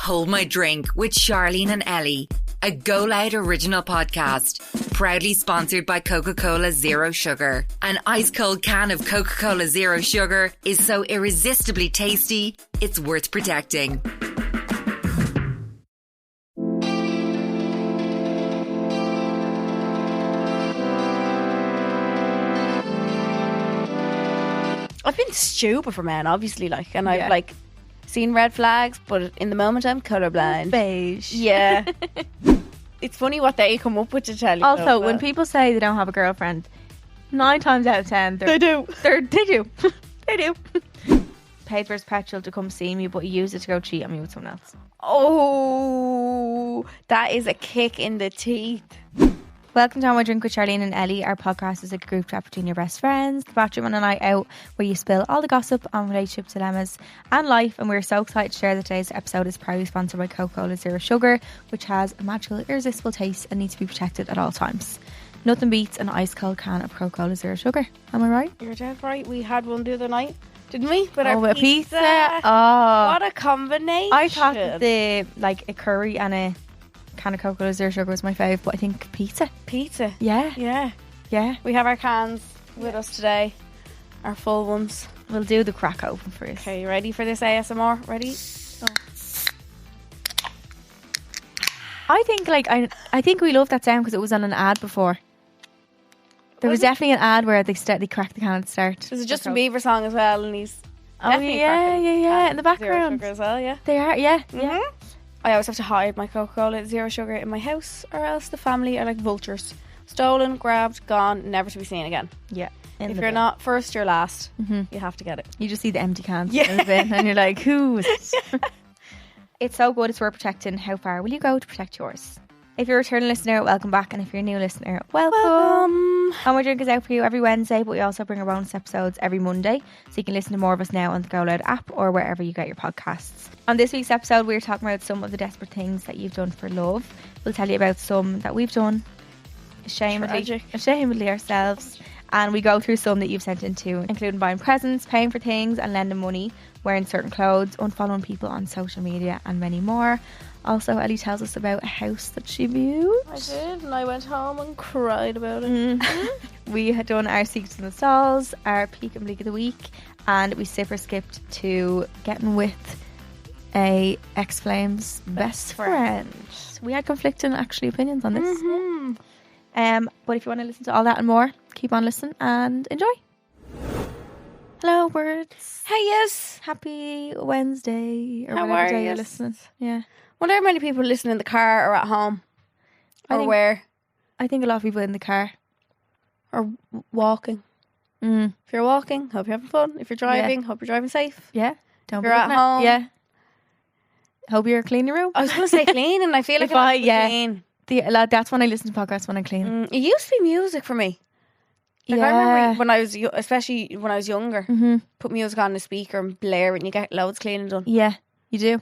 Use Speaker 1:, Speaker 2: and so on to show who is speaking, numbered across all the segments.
Speaker 1: Hold My Drink with Charleen and Ellie, a GoLoud original podcast, proudly sponsored by Coca-Cola Zero Sugar. An ice-cold can of Coca-Cola Zero Sugar is so irresistibly tasty, it's worth protecting.
Speaker 2: I've been stupid for men, obviously, and
Speaker 3: Yeah.
Speaker 2: I've seen red flags, but in the moment I'm colourblind.
Speaker 3: Beige.
Speaker 2: Yeah. It's funny what they come up with to tell you.
Speaker 3: Also, when people say they don't have a girlfriend, 9 times out of 10
Speaker 2: they do.
Speaker 3: They do. They do. Paid for his petrol to come see me, but he used it to go cheat on me with someone else.
Speaker 2: Oh, that is a kick in the teeth.
Speaker 3: Welcome to Hold My Drink with Charleen and Ellie. Our podcast is a group chat between your best friends, the bathroom on a night out, where you spill all the gossip on relationship dilemmas and life. And we're so excited to share that today's episode is proudly sponsored by Coca-Cola Zero Sugar, which has a magical, irresistible taste and needs to be protected at all times. Nothing beats an ice cold can of Coca-Cola Zero Sugar. Am I right?
Speaker 2: You're dead right. We had one the other night, didn't we? With
Speaker 3: Oh,
Speaker 2: our
Speaker 3: a pizza. Oh,
Speaker 2: What a combination.
Speaker 3: I thought that a curry and a can of Coca-Cola Zero Sugar was my fave, but I think pizza.
Speaker 2: Pizza.
Speaker 3: Yeah.
Speaker 2: Yeah. We have our cans with us today. Our full ones.
Speaker 3: We'll do the crack open for us.
Speaker 2: Okay, you ready for this ASMR? Ready?
Speaker 3: I think I think we love that sound because it was on an ad before. There was definitely an ad where they crack the can at the start.
Speaker 2: There's a Justin Bieber song as well, and he's definitely
Speaker 3: yeah, in the
Speaker 2: Zero
Speaker 3: background.
Speaker 2: Sugar as well, yeah.
Speaker 3: They are, yeah.
Speaker 2: I always have to hide my Coca-Cola Zero Sugar in my house, or else the family are like vultures. Stolen, grabbed, gone, never to be seen again.
Speaker 3: Yeah.
Speaker 2: If you're not first, you're last. You have to get it.
Speaker 3: You just see the empty cans in the bin and you're like, who is it? It's so good, it's worth protecting. How far will you go to protect yours? If you're a returning listener, welcome back. And if you're a new listener, welcome. Hold My Drink is out for you every Wednesday, but we also bring our bonus episodes every Monday. So you can listen to more of us now on the GoLoud app or wherever you get your podcasts. On this week's episode, we're talking about some of the desperate things that you've done for love. We'll tell you about some that we've done ashamedly ourselves. And we go through some that you've sent in too, including buying presents, paying for things and lending money, wearing certain clothes, unfollowing people on social media and many more. Also, Ellie tells us about a house that she viewed.
Speaker 2: I did, and I went home and cried about it.
Speaker 3: We had done our Secrets in the Stalls, our Peak and Bleak of the Week, and we super skipped to getting with a ex-Flame's best friend. We had conflicting opinions on this. But if you want to listen to all that and more, keep on listening and enjoy. Hello, words.
Speaker 2: Hey, yes.
Speaker 3: Happy Wednesday. Or
Speaker 2: How
Speaker 3: whatever
Speaker 2: are
Speaker 3: day you're
Speaker 2: yous?
Speaker 3: listening. Yeah.
Speaker 2: Wonder how many people listen in the car or at home. Or where.
Speaker 3: I think a lot of people in the car.
Speaker 2: Or walking. If you're walking, hope you're having fun. If you're driving, hope you're driving safe.
Speaker 3: Yeah. Don't
Speaker 2: If
Speaker 3: be
Speaker 2: you're at
Speaker 3: looking
Speaker 2: home.
Speaker 3: Yeah. Hope you're cleaning your room.
Speaker 2: I was going to say clean, and I feel like clean.
Speaker 3: That's when I listen to podcasts, when I clean.
Speaker 2: It used to be music for me. I remember when I was, especially when I was younger, put music on the speaker and blare it and you get loads cleaning done.
Speaker 3: Yeah, you do.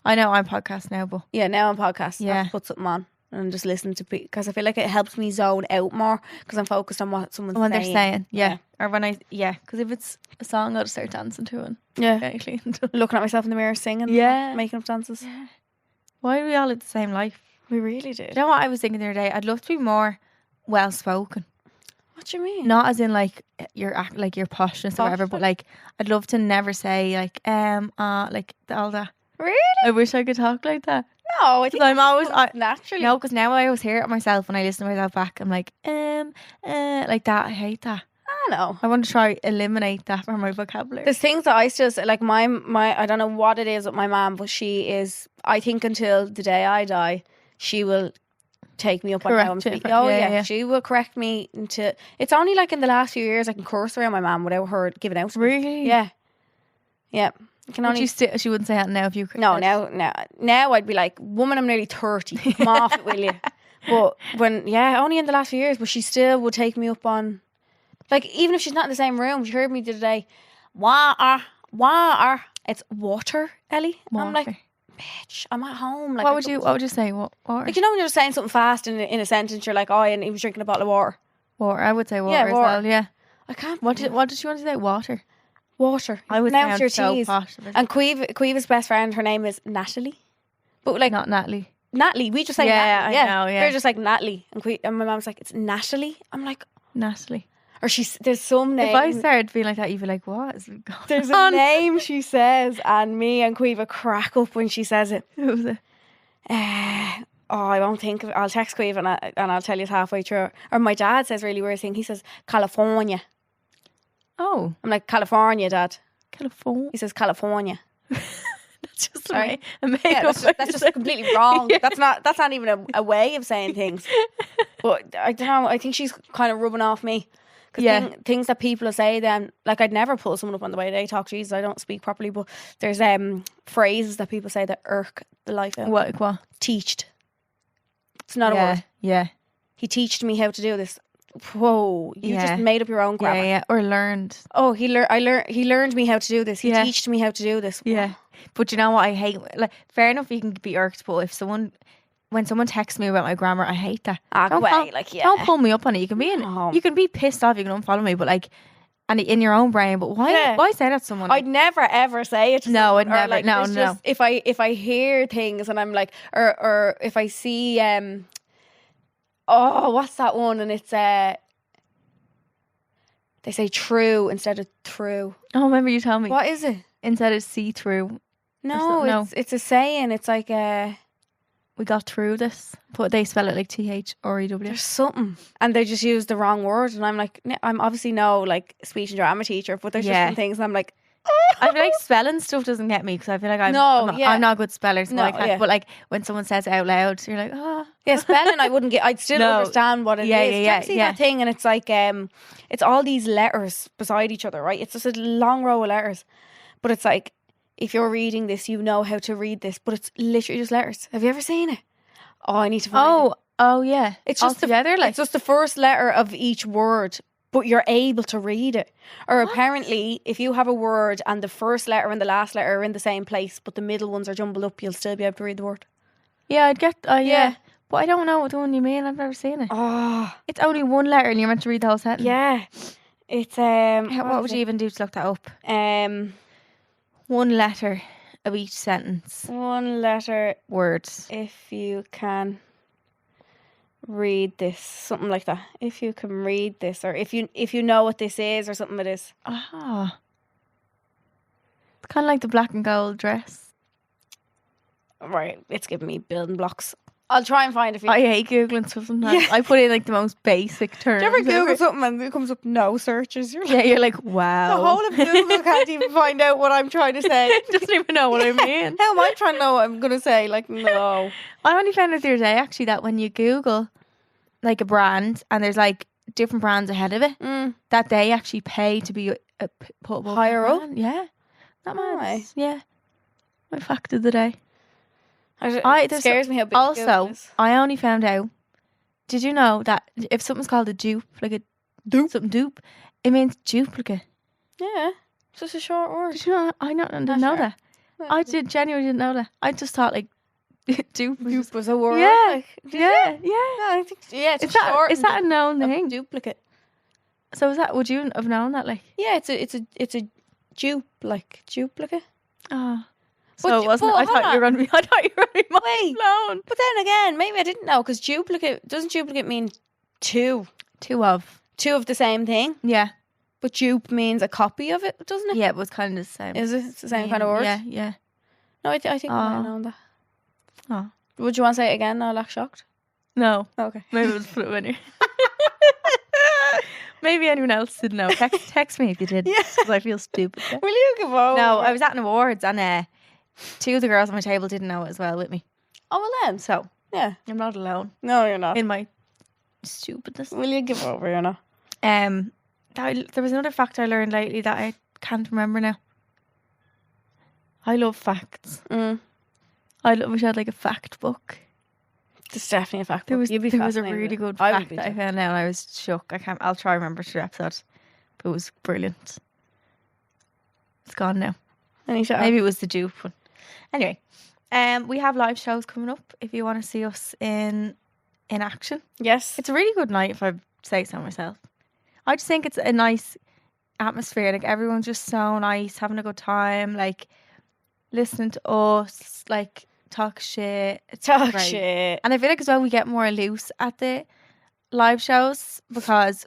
Speaker 3: I know I'm podcast now, but
Speaker 2: Yeah, now I'm podcast. I
Speaker 3: Yeah.
Speaker 2: have to put something on and just listen to because I feel like it helps me zone out more because I'm focused on what someone's
Speaker 3: when
Speaker 2: saying.
Speaker 3: they're saying, or when because if it's a song, I'll just start dancing to it.
Speaker 2: Yeah.
Speaker 3: Cleaned.
Speaker 2: Looking at myself in the mirror, singing,
Speaker 3: Yeah.
Speaker 2: making up dances.
Speaker 3: Yeah. Why do we all live the same life?
Speaker 2: We really
Speaker 3: Do
Speaker 2: did.
Speaker 3: you know what I was thinking the other day? I'd love to be more well spoken.
Speaker 2: What do you mean?
Speaker 3: Not as in your poshness or whatever, but I'd love to never say all that.
Speaker 2: Really?
Speaker 3: I wish I could talk like that.
Speaker 2: No, I think
Speaker 3: I'm always
Speaker 2: naturally.
Speaker 3: no, because now I always hear it myself when I listen to myself back. I'm like like that. I hate that.
Speaker 2: I know.
Speaker 3: I want to try eliminate that from my vocabulary.
Speaker 2: There's things that I still say, like my I don't know what it is with my mum, but she is, I think until the day I die, she will take me up on how I'm
Speaker 3: Correct you.
Speaker 2: speaking. Oh
Speaker 3: Yeah,
Speaker 2: yeah,
Speaker 3: yeah.
Speaker 2: she will correct me into. It's only like in the last few years I can curse around my mum without her giving out to me.
Speaker 3: Really?
Speaker 2: Yeah. I can only.
Speaker 3: She wouldn't say that now if you could.
Speaker 2: No, now I'd be like, woman, I'm nearly 30. Come off it, will you? But only in the last few years. But she still would take me up on, like, even if she's not in the same room. She heard me the other day. Water. It's water, Ellie.
Speaker 3: Water.
Speaker 2: I'm like, bitch, I'm at home. Like,
Speaker 3: What would you say? What water?
Speaker 2: Like, you know when you're saying something fast in a sentence, you're like, oh, and he was drinking a bottle of water.
Speaker 3: Water. I would say water
Speaker 2: Yeah,
Speaker 3: as
Speaker 2: water.
Speaker 3: well. Yeah.
Speaker 2: I can't.
Speaker 3: What did you want to say? Water.
Speaker 2: Water.
Speaker 3: I would
Speaker 2: Pronounce
Speaker 3: sound
Speaker 2: your
Speaker 3: so
Speaker 2: T's.
Speaker 3: posh.
Speaker 2: And Quiva's best friend, her name is Natalie. But like
Speaker 3: Not Natalie.
Speaker 2: Natalie, we just say
Speaker 3: Yeah,
Speaker 2: Natalie.
Speaker 3: I know, yeah.
Speaker 2: We're just like Natalie, and my mom's like, it's Natalie. I'm like,
Speaker 3: Natalie.
Speaker 2: or there's some name.
Speaker 3: If I started being like that, you'd be like, what is going
Speaker 2: There's
Speaker 3: on?
Speaker 2: a name she says, and me and Caoimhe crack up when she says it.
Speaker 3: Who was it?
Speaker 2: I won't think of it. I'll text Caoimhe and I'll tell you it halfway through. Or my dad says really weird thing. He says California.
Speaker 3: Oh,
Speaker 2: I'm like, California, Dad.
Speaker 3: California.
Speaker 2: He says California.
Speaker 3: That's just
Speaker 2: Sorry.
Speaker 3: a make
Speaker 2: Yeah,
Speaker 3: up.
Speaker 2: that's just completely wrong.
Speaker 3: Yeah.
Speaker 2: That's not even a way of saying things. But I don't know. I think she's kind of rubbing off me. Because things that people say then, like I'd never pull someone up on the way they talk. Jesus, I don't speak properly, but there's phrases that people say that irk the life out.
Speaker 3: What?
Speaker 2: Teached. It's not a word.
Speaker 3: Yeah.
Speaker 2: He teached me how to do this. Whoa, you just made up your own grammar.
Speaker 3: Yeah. Or learned.
Speaker 2: Oh, he learned me how to do this. He teached me how to do this.
Speaker 3: Yeah. But you know what I hate? Like, fair enough, you can be irked, but when someone texts me about my grammar, I hate that. Don't pull me up on it. You can be pissed off. You can unfollow me, but like, and in your own brain. But why say that to someone?
Speaker 2: I'd never ever say it. To someone,
Speaker 3: I'd never.
Speaker 2: Like,
Speaker 3: no.
Speaker 2: Just, if I hear things and I'm like, or if I see what's that one? And it's they say true instead of through.
Speaker 3: Oh, remember you told me.
Speaker 2: What is it?
Speaker 3: Instead of see through.
Speaker 2: No, it's a saying. It's like
Speaker 3: we got through this, but they spell it like THREW.
Speaker 2: There's something, and they just use the wrong word, and I'm like, I'm obviously no like speech and drama teacher, but there's just some things, and I'm like,
Speaker 3: I feel like spelling stuff doesn't get me because I feel like I'm not a good speller, so I can't. But like when someone says it out loud, you're like,
Speaker 2: yeah, spelling I wouldn't get. I'd still understand what it is.
Speaker 3: Yeah,
Speaker 2: see that thing, and it's like it's all these letters beside each other, right? It's just a long row of letters, but it's like, if you're reading this, you know how to read this, but it's literally just letters. Have you ever seen it? Oh, I need to find it.
Speaker 3: Oh, yeah.
Speaker 2: It's just
Speaker 3: it's
Speaker 2: just the first letter of each word, but you're able to read it. Or apparently, if you have a word and the first letter and the last letter are in the same place, but the middle ones are jumbled up, you'll still be able to read the word.
Speaker 3: Yeah, I'd get. Yeah. But I don't know what the one you mean. I've never seen it.
Speaker 2: Oh,
Speaker 3: it's only one letter, and you're meant to read the whole sentence.
Speaker 2: Yeah, it's
Speaker 3: what would you even do to look that up? One letter of each sentence.
Speaker 2: One letter.
Speaker 3: Words.
Speaker 2: If you can read this, something like that. If you can read this, or if you know what this is, or something it is.
Speaker 3: It's kind of like the black and gold dress.
Speaker 2: Right, it's giving me building blocks. I'll try and find a few.
Speaker 3: I hate Googling stuff sometimes. I put in like the most basic terms.
Speaker 2: Do you ever Google something and it comes up no searches?
Speaker 3: You're like, wow.
Speaker 2: The whole of Google can't even find out what I'm trying to say.
Speaker 3: It doesn't even know what I mean.
Speaker 2: How am I trying to know what I'm going to say? Like, no.
Speaker 3: I only found out the other day actually that when you Google like a brand and there's like different brands ahead of it, that they actually pay to be put above
Speaker 2: higher up.
Speaker 3: Yeah. That
Speaker 2: mad.
Speaker 3: Yeah. My fact of the day.
Speaker 2: It scares me how big
Speaker 3: also,
Speaker 2: Google is.
Speaker 3: I only found out, did you know that if something's called a dupe, like a dupe, it means duplicate?
Speaker 2: Yeah. It's just a short word.
Speaker 3: Did you know? I didn't know that. I genuinely didn't know that. I just thought like dupe
Speaker 2: was a word.
Speaker 3: Yeah.
Speaker 2: Like,
Speaker 3: yeah.
Speaker 2: I think, it's
Speaker 3: is that a known thing?
Speaker 2: Duplicate.
Speaker 3: So would you have known that? Like,
Speaker 2: yeah, it's a dupe, like duplicate.
Speaker 3: Oh. So it wasn't. I thought you were going to be mind blown.
Speaker 2: But then again, maybe I didn't know because doesn't duplicate mean two of the same thing?
Speaker 3: Yeah.
Speaker 2: But dupe means a copy of it, doesn't it?
Speaker 3: Yeah, but it's kind of the same.
Speaker 2: Is it? It's the same kind of word?
Speaker 3: Yeah.
Speaker 2: No, I think I might have known that.
Speaker 3: Oh.
Speaker 2: Would you want to say it again? No, like shocked.
Speaker 3: No.
Speaker 2: Okay.
Speaker 3: Maybe we'll put it in here. Maybe anyone else didn't know. Text me if you did. Because I feel stupid.
Speaker 2: Will you give over?
Speaker 3: No, I was at an awards and two of the girls on my table didn't know it as well with me.
Speaker 2: Oh, well then.
Speaker 3: So,
Speaker 2: yeah.
Speaker 3: I'm not alone.
Speaker 2: No, you're not.
Speaker 3: In my stupidness.
Speaker 2: Will you give over, you know?
Speaker 3: There was another fact I learned lately that I can't remember now. I love facts. I wish I had like a fact book.
Speaker 2: It's definitely a fact book.
Speaker 3: There was a really good fact that I found out and I was shook. I'll try and remember the episode. But it was brilliant. It's gone now. Maybe it was the dupe one. Anyway, we have live shows coming up if you want to see us in action.
Speaker 2: Yes.
Speaker 3: It's a really good night if I say so myself. I just think it's a nice atmosphere. Like everyone's just so nice, having a good time, like listening to us, like talk shit. It's
Speaker 2: Talk
Speaker 3: great.
Speaker 2: shit.
Speaker 3: And I feel like as well we get more loose at the live shows because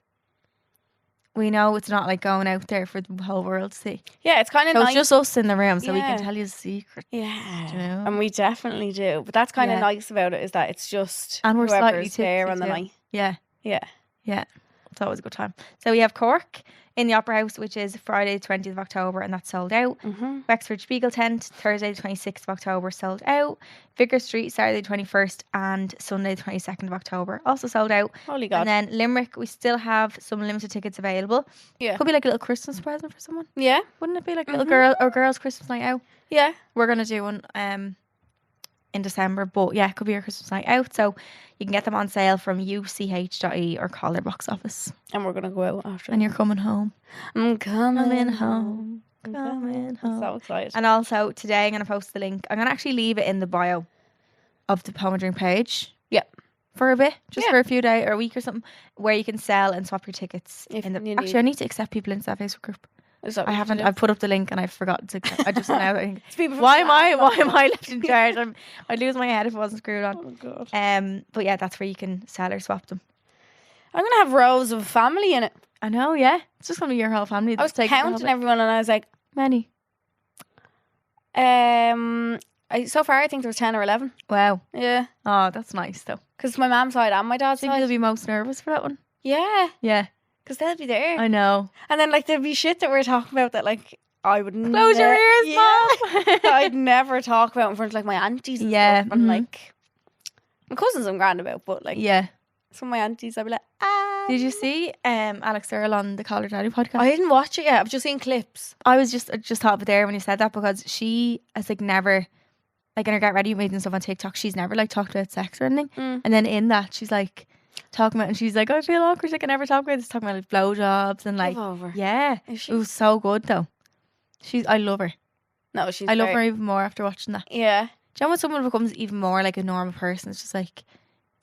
Speaker 3: we know it's not like going out there for the whole world to see.
Speaker 2: Yeah, it's kind of
Speaker 3: So
Speaker 2: nice.
Speaker 3: it's just us in the room, so we
Speaker 2: Yeah.
Speaker 3: can tell you the secret.
Speaker 2: Yeah,
Speaker 3: Do you know?
Speaker 2: and we definitely do. But that's kind of
Speaker 3: Yeah.
Speaker 2: nice about it, is that it's just
Speaker 3: And we're slightly
Speaker 2: whoever's there
Speaker 3: tipsy
Speaker 2: on the
Speaker 3: too.
Speaker 2: night.
Speaker 3: Yeah,
Speaker 2: Yeah.
Speaker 3: yeah. It's always a good time. So we have Cork in the Opera House, which is Friday the 20th of October, and that's sold out.
Speaker 2: Mm-hmm.
Speaker 3: Wexford Spiegel Tent, Thursday the 26th of October, sold out. Vicar Street, Saturday the 21st, and Sunday the 22nd of October, also sold out.
Speaker 2: Holy God.
Speaker 3: And then Limerick, we still have some limited tickets available.
Speaker 2: Yeah.
Speaker 3: Could be like a little Christmas present for someone.
Speaker 2: Yeah.
Speaker 3: Wouldn't it be like a little girl or girls' Christmas night out?
Speaker 2: Yeah.
Speaker 3: We're going to do one in December, but yeah, it could be your Christmas night out. So you can get them on sale from uch.e or call their box office.
Speaker 2: And we're going to go out after.
Speaker 3: And you're coming home.
Speaker 2: I'm coming
Speaker 3: Coming
Speaker 2: home.
Speaker 3: home. Coming home.
Speaker 2: I'm so excited.
Speaker 3: And also today I'm going to post the link. I'm going to actually leave it in the bio of the Poem and Drink page.
Speaker 2: Yeah.
Speaker 3: For a bit, just
Speaker 2: Yeah.
Speaker 3: for a few days or a week or something, where you can sell and swap your tickets.
Speaker 2: If
Speaker 3: In the,
Speaker 2: you
Speaker 3: actually,
Speaker 2: need-
Speaker 3: I need to accept people into that Facebook group.
Speaker 2: Is that
Speaker 3: I
Speaker 2: what you
Speaker 3: haven't.
Speaker 2: do?
Speaker 3: I've put up the link and I've forgotten to. I just now think,
Speaker 2: It's people from
Speaker 3: why am I
Speaker 2: Glasgow.
Speaker 3: left in charge? I'd lose my head if it wasn't screwed on.
Speaker 2: Oh, God.
Speaker 3: But yeah, that's where you can sell or swap them.
Speaker 2: I'm going to have rows of family in it.
Speaker 3: I know, yeah. It's just gonna be your whole family.
Speaker 2: I was
Speaker 3: that's taking the whole
Speaker 2: counting
Speaker 3: bit.
Speaker 2: everyone and I was like,
Speaker 3: Many.
Speaker 2: so far I think there was 10 or 11.
Speaker 3: Wow.
Speaker 2: Yeah.
Speaker 3: Oh, that's nice though.
Speaker 2: Because my mum's side and my
Speaker 3: I
Speaker 2: dad's
Speaker 3: think you'll
Speaker 2: side.
Speaker 3: be most nervous for that one.
Speaker 2: Yeah.
Speaker 3: Yeah,
Speaker 2: Because they'll be there.
Speaker 3: I know.
Speaker 2: And then like there'd be shit that we're talking about that like I would
Speaker 3: Close your ears, Mom.
Speaker 2: I'd never talk about in front of like my aunties and
Speaker 3: Yeah,
Speaker 2: stuff. And
Speaker 3: mhm.
Speaker 2: like my cousins I'm grand about, but like
Speaker 3: Yeah.
Speaker 2: some of my aunties I'd be like,
Speaker 3: Did you see Alex Earl on the Call Her Daddy podcast?
Speaker 2: I didn't watch it yet. I've just seen clips.
Speaker 3: I just thought of it there when you said that because she has like never, like in her Get Ready With Me and stuff on TikTok, she's never like talked about sex or anything.
Speaker 2: Mm.
Speaker 3: And then in that she's like talking about, and she's like, I feel awkward, I can never talk about this, talking about like blowjobs and like,
Speaker 2: Give over.
Speaker 3: yeah,
Speaker 2: Is
Speaker 3: it
Speaker 2: she?
Speaker 3: was so good though. I love her.
Speaker 2: No, she's
Speaker 3: I love her
Speaker 2: great.
Speaker 3: even more after watching that.
Speaker 2: Yeah.
Speaker 3: Do you know when someone becomes even more like a normal person? It's just like